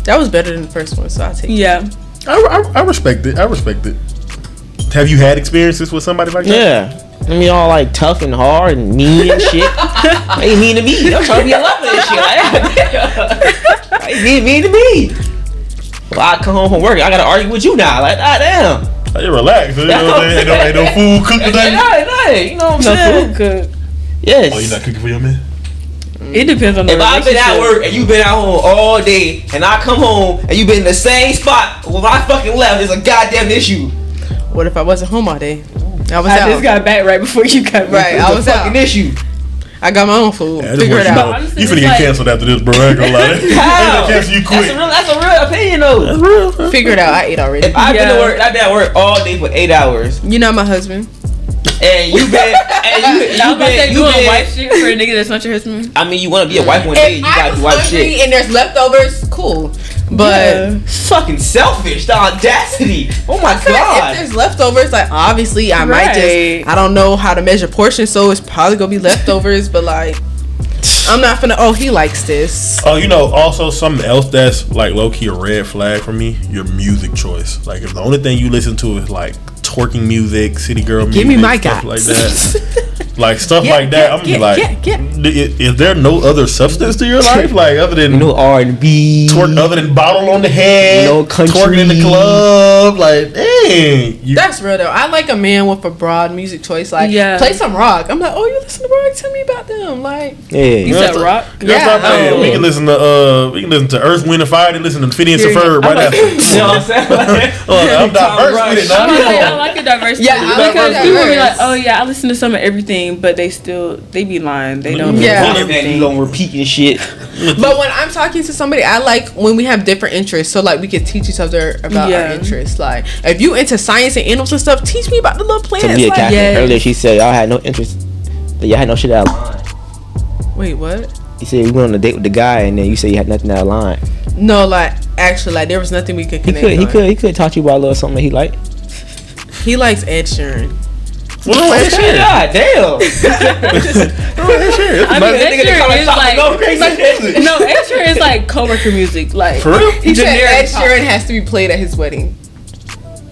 That was better than the first one, so I'll take it. Yeah. I respect it. I respect it. Have you had experiences with somebody like that? Yeah. I mean, all like tough and hard and mean and shit. They mean to me. I'm trying to be a lover and shit. Like, they mean to me. Well, I come home from work. I gotta argue with you now. Like, damn. Hey, relax. You know what I'm saying? Ain't no food cooked today. You know what I'm No saying? food cook. Yes. Oh, you not cooking for your man? It depends on the If I've been relationship. at work and you've been at home all day and I come home and you've been in the same spot when I fucking left, it's a goddamn issue. What if I wasn't home all day? I was I out. just got back right before you got back. Right, I was It's a fucking out. issue. I got my own food. Yeah, this Figure works, it you out. know. Honestly, You finna it's get like- canceled after this, bro. I ain't gonna lie. How? They gonna cancel you quick. That's a real opinion though. That's real. Figure it out. I ate already. If I've been Yeah. to work, I've been at work all day for 8 hours, You know my husband. and you've been, and I was about to say you doing been. wife shit for a nigga that's not your husband. I mean, you want to be a wife one day, you If I gotta was do wife hungry shit. and there's leftovers, cool. But Yeah. Fucking selfish, the audacity. Oh my if god. there's leftovers, like obviously I might Right. just I don't know how to measure portions, so it's probably gonna be leftovers. But like I'm not finna. Oh, he likes this. Oh, you know, also something else that's like low key a red flag for me. Your music choice. Like if the only thing you listen to is like twerking music, city girl music, Give me my stuff guy. like that. Like stuff Yeah, like that. yeah, I'm gonna be like, yeah. Is there no other substance to your life, like other than No R&B. twerk, other than bottle on the head, No country. twerking in the club? Like, dang, you, That's real though. I like a man with a broad music choice. Like, Yeah. play some rock. I'm like, oh, you listen to rock? Tell me about them. Like, Yeah. You said that's- rock? That's Yeah. what I'm saying. Oh. We can listen to Earth, Wind, and Fire. And listen to Phineas and Period. Ferb right after. You know what I'm saying? I'm diverse with it. I Now. like a diversity. Yeah, I like because a people be diverse. like, oh yeah, I listen to some of everything, but they be lying. They don't. Yeah. listen to Man, you everything. gonna repeat and shit. but when I'm talking to somebody, I like when we have different interests. So like we can teach each other about Yeah. our interests. Like if you into science and animals and stuff, teach me about the little plants. To me, a Like, Catherine yes. earlier, she said y'all had no interest. Y'all had no shit out of line. wait, what? You said you went on a date with the guy, and then you said you had nothing out of line. No, like actually, like there was nothing we could connect. He could talk to you about a little something that he liked. He likes Ed Sheeran. What do I share? God damn. I mean, Ed Sheeran is like music. no, Ed Sheeran is like coworker music. Like For real? He said generic Ed pop. Sheeran has to be played at his wedding.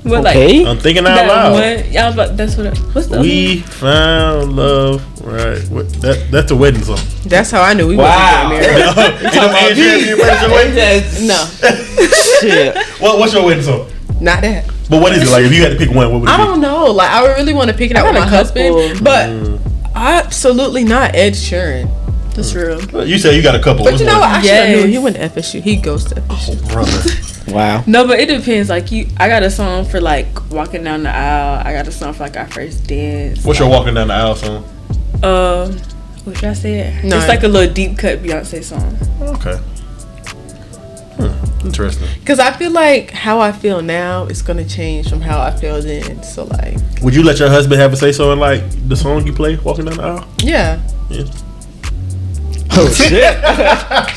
What, like, Okay. I'm thinking out that loud. one, yeah, but that's what. What's the We found love. Right. What, that's a wedding song. That's how I knew we Wow. wasn't getting married. You know Ed Sheeran, you ready for your wedding? No, Shit. What's your wedding song? not that. But what is it like? If you had to pick one, what would it I be? don't know. Like I really want to pick it out I with my got a couple. husband, but absolutely not Ed Sheeran. That's real. You said you got a couple. But you know what? I should have Yes. knew. He went to FSU. He goes to FSU. Brother. Wow. No, but it depends. Like I got a song for like walking down the aisle. I got a song for like our first dance. What's your walking down the aisle song? What should I say? It? No. It's like a little deep cut Beyonce song. Okay. Interesting. Because I feel like how I feel now is gonna change from how I feel then. So like, Would you let your husband have a say so in like the song you play walking down the aisle? yeah. Yeah. Oh shit.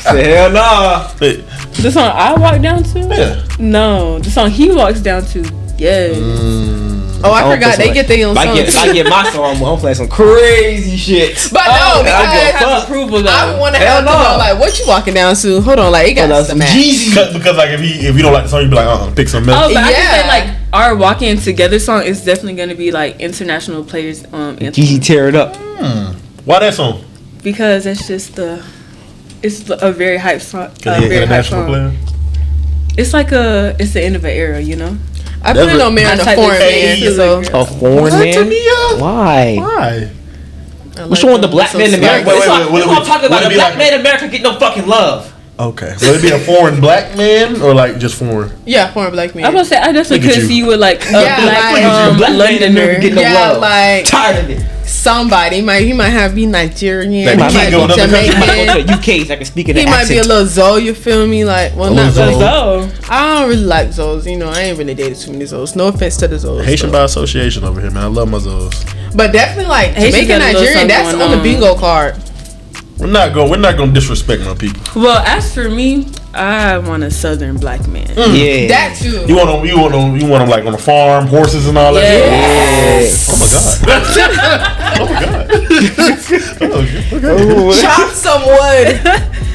Say hell nah. Hey, The song I walk down to? yeah. No, the song he walks down to. Yes. Oh, I don't forgot play they get their own If I songs. get my song, I'm playing some crazy shit. But no, I because give a fuck. Approval though. I want to Hell have to no. know like what you walking down to. Hold on, like it got That's to some match. Jeezy. Because like if you don't like the song, you be like, pick something else. Oh, but I Yeah. can say like our walking together song is definitely gonna be like international players. Anthem. Jeezy tear it up. Why that song? Because it's just it's a very hype song. International player. It's like it's the end of an era, you know. I put it on marrying a foreign man. So a foreign man? Why? Which one? The black man in America? Wait, What I'm talking about? The black man in America get no fucking love. Okay. Will it be a foreign black man or like just foreign? Yeah, foreign black man. I was gonna say I definitely could see you with like a black Londoner. Get no love. Like tired of it. Somebody he might have be Nigerian. Like, he might be Jamaican. Go to UK so I can speak in He might be a little Zoe. You feel me? Like not Zoe. Zoe. I don't really like Zoes. You know, I ain't really dated too many Zoes. No offense to the Zoes. Haitian by association over here, man. I love my Zoes. But definitely like Jamaican, Nigerian. That's on the bingo card. We're not gonna disrespect my people. Well, as for me, I want a Southern black man. Yeah, that too. You want them like on a farm, horses and all that. Yes. Oh my god. Chop some wood.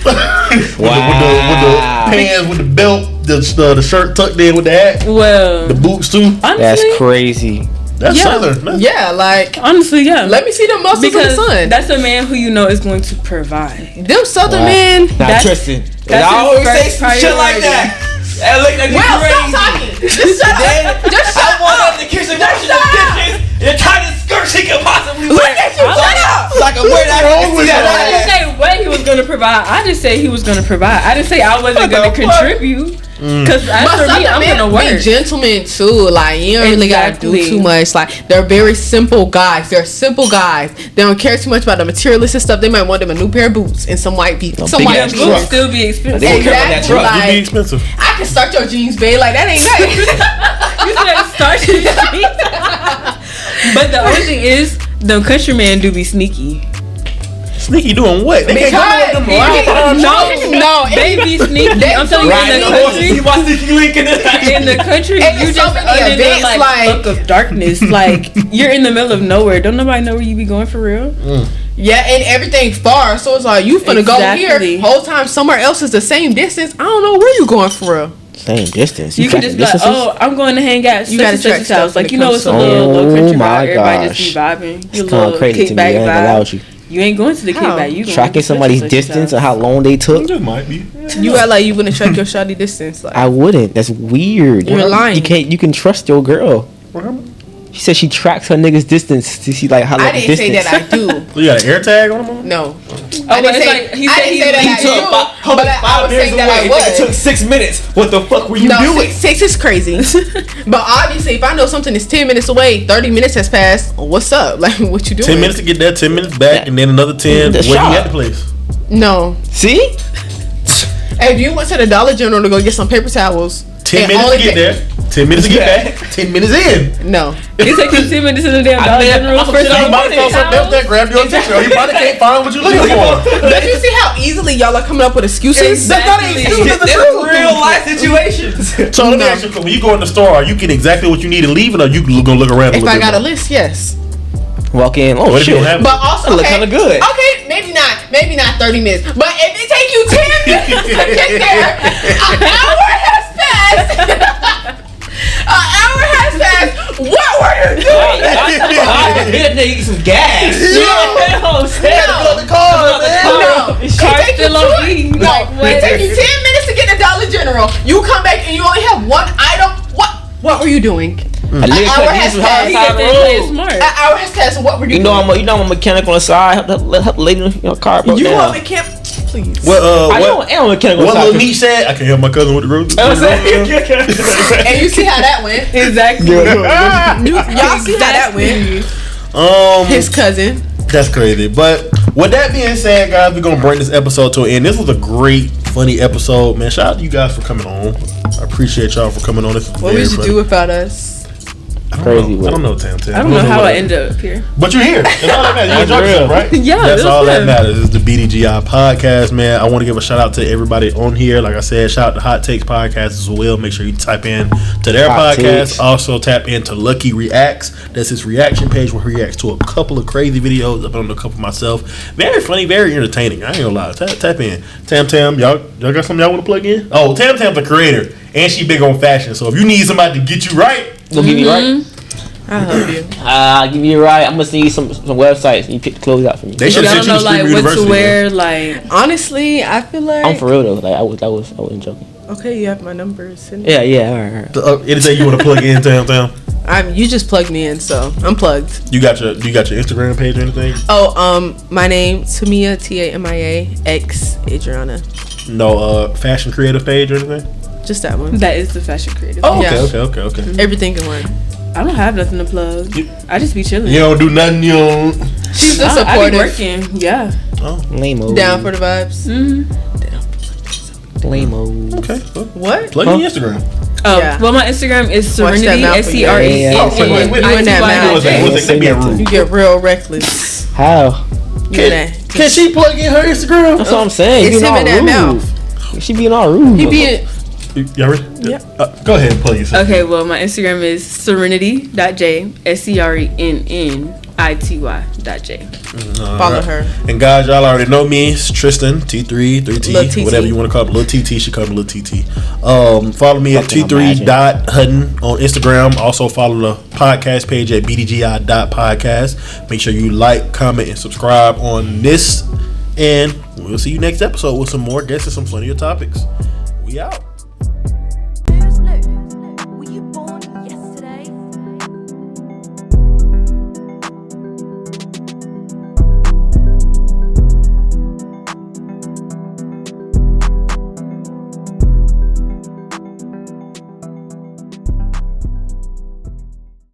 with the pants, with the belt, the shirt tucked in with the hat. Well, the boots too. Honestly, that's crazy. That's Southern. Yeah, like honestly, yeah. Let me see them muscles in the sun. That's a man who you know is going to provide. Them Southern men. Now Tristan, I always say some shit like that. That look like well, stop talking. Just shut up. Just shut up. I want the kids to wash the dishes in the tightest skirt she could possibly wear. Look at you. Shut up. So I can wear that. I didn't say what he was going to provide. I just said he was going to provide. I didn't say I wasn't going to contribute. Because for me, I'm going to work. Be gentlemen too. Like you don't really got to do too much. Like they're very simple guys. They're simple guys. They don't care too much about the materialistic stuff. They might want them a new pair of boots and some white beats. Some white boots will still be expensive. They don't care about that truck. It'd be expensive. I can start your jeans, babe. Like that ain't nothing. You said start your jeans. But the only thing is, them countrymen do be sneaky. Sneaky doing what? They can't go with them. No, they be sneaky. I'm telling you, in the country, you just under the like book of darkness. Like you're in the middle of nowhere. Don't nobody know where you be going for real. Yeah, and everything far. So it's like you finna go here. Whole time somewhere else is the same distance. I don't know where you going for real. Same distance. You can just be like, oh, I'm going to hang out. You gotta check house. Like you know, it's a little country vibe. Everybody just be vibing. It's kind of crazy to me. I ain't gonna lie with you. You ain't going to the kickback. You tracking somebody's distance or how long they took. It might be. You got like you wouldn't track your shawty distance. Like I wouldn't. That's weird. You're lying. You can't. You can trust your girl. She said she tracks her nigga's distance to see like how long distance. I didn't say that I do. You got an air tag on them? No. I didn't say he said he took 5 minutes away. It took 6 minutes. What the fuck were you doing? 6 is crazy. But obviously, if I know something is 10 minutes away, 30 minutes has passed. What's up? Like, what you doing? 10 minutes to get there, 10 minutes back, and then another 10 when you at the place. No. See? If you went to the Dollar General to go get some paper towels, 10 minutes to get there, 10 minutes to get back, 10 minutes in. No. It takes you 10 minutes in the damn Dollar General. You might throw something else there, grab your picture. You probably can't find what you're looking for. But you see how easily y'all are coming up with excuses? That's not an excuse. That's real life situations. So let me ask you, when you go in the store, are you getting exactly what you need and leaving, or you gonna look around? If I got a list, yes. Walk in. Oh shit! But also, look kind of good. Okay, maybe not 30 minutes. But if it take you 10 minutes to get there, an hour has passed. An hour has passed. What were you doing? I been there eat some gas. No. It take you 10 minutes to get to Dollar General. You come back and you only have one item. What were you doing? An hour has passed. An hour has passed. What were you doing? I'm a mechanic on the side. Help the lady in your car. You want a mechanic? Please. What little Meat said? I can help my cousin with the groceries. And you see how that went? Exactly. Y'all see how that went? His cousin. That's crazy. But with that being said, guys, we're gonna bring this episode to an end. This was a great, funny episode, man. Shout out to you guys for coming on. I appreciate y'all for coming on. This what would you do without us? I don't know, Tam. I don't know how I ended up here. But you're here. That's all that matters. You enjoyed yourself, right? Yeah, that's all that matters. It's the BDGI Podcast, man. I want to give a shout out to everybody on here. Like I said, shout out to Hot Takes Podcast as well. Make sure you type in to their podcast. Takes. Also tap into Lucky Reacts. That's his reaction page where he reacts to a couple of crazy videos. I've done a couple myself. Very funny, very entertaining. I ain't gonna lie. Tap in. Tam, y'all got something y'all want to plug in? Oh, Tam's a creator, and she big on fashion. So if you need somebody to get you right, get me right. I'll help you. I'll give you a ride. I'm gonna send you some websites. You pick the clothes out for me. They should have sent you to like Street what University. to wear. Like Honestly, I feel like I'm for real though. Like I wasn't joking. okay. You have my number. Send Yeah. All right. Anything you want to plug in, Tam? you just plugged me in, so I'm plugged. You got your Instagram page or anything? Oh, my name Tamia Tamia X Adriana. No, fashion creative page or anything? Just that one. that is the fashion creative. Oh, Yeah. okay. Everything in one. I don't have nothing to plug. I just be chilling. You don't do nothing. You don't. She's the I be supportive. working. Yeah. Oh, Lame-o. Down for the vibes. Lame-o. okay. Well, What? plug in your Instagram. Oh, Yeah. well, my Instagram is Watch that Serenity mouth SCRENNITY. wait. You in that mouth. What's that? Be rude. You get real reckless. How? You in that. Can she plug in her Instagram? That's what I'm saying. It's You him being in that all rude. mouth. She being all rude. He be You ready? Yeah. Go ahead and plug yourself. Okay, well, my Instagram is serenity.j, SCRENNITY.j. follow her. And guys, y'all already know me. It's Tristan, T3, 3T, Lil TT. whatever you want to call it. Lil TT, she called me Lil TT. Follow me at Something T3.Hutton on Instagram. Also follow the podcast page at BDGI.podcast. Make sure you like, comment, and subscribe on this. And we'll see you next episode with some more guests and some funnier topics. We out.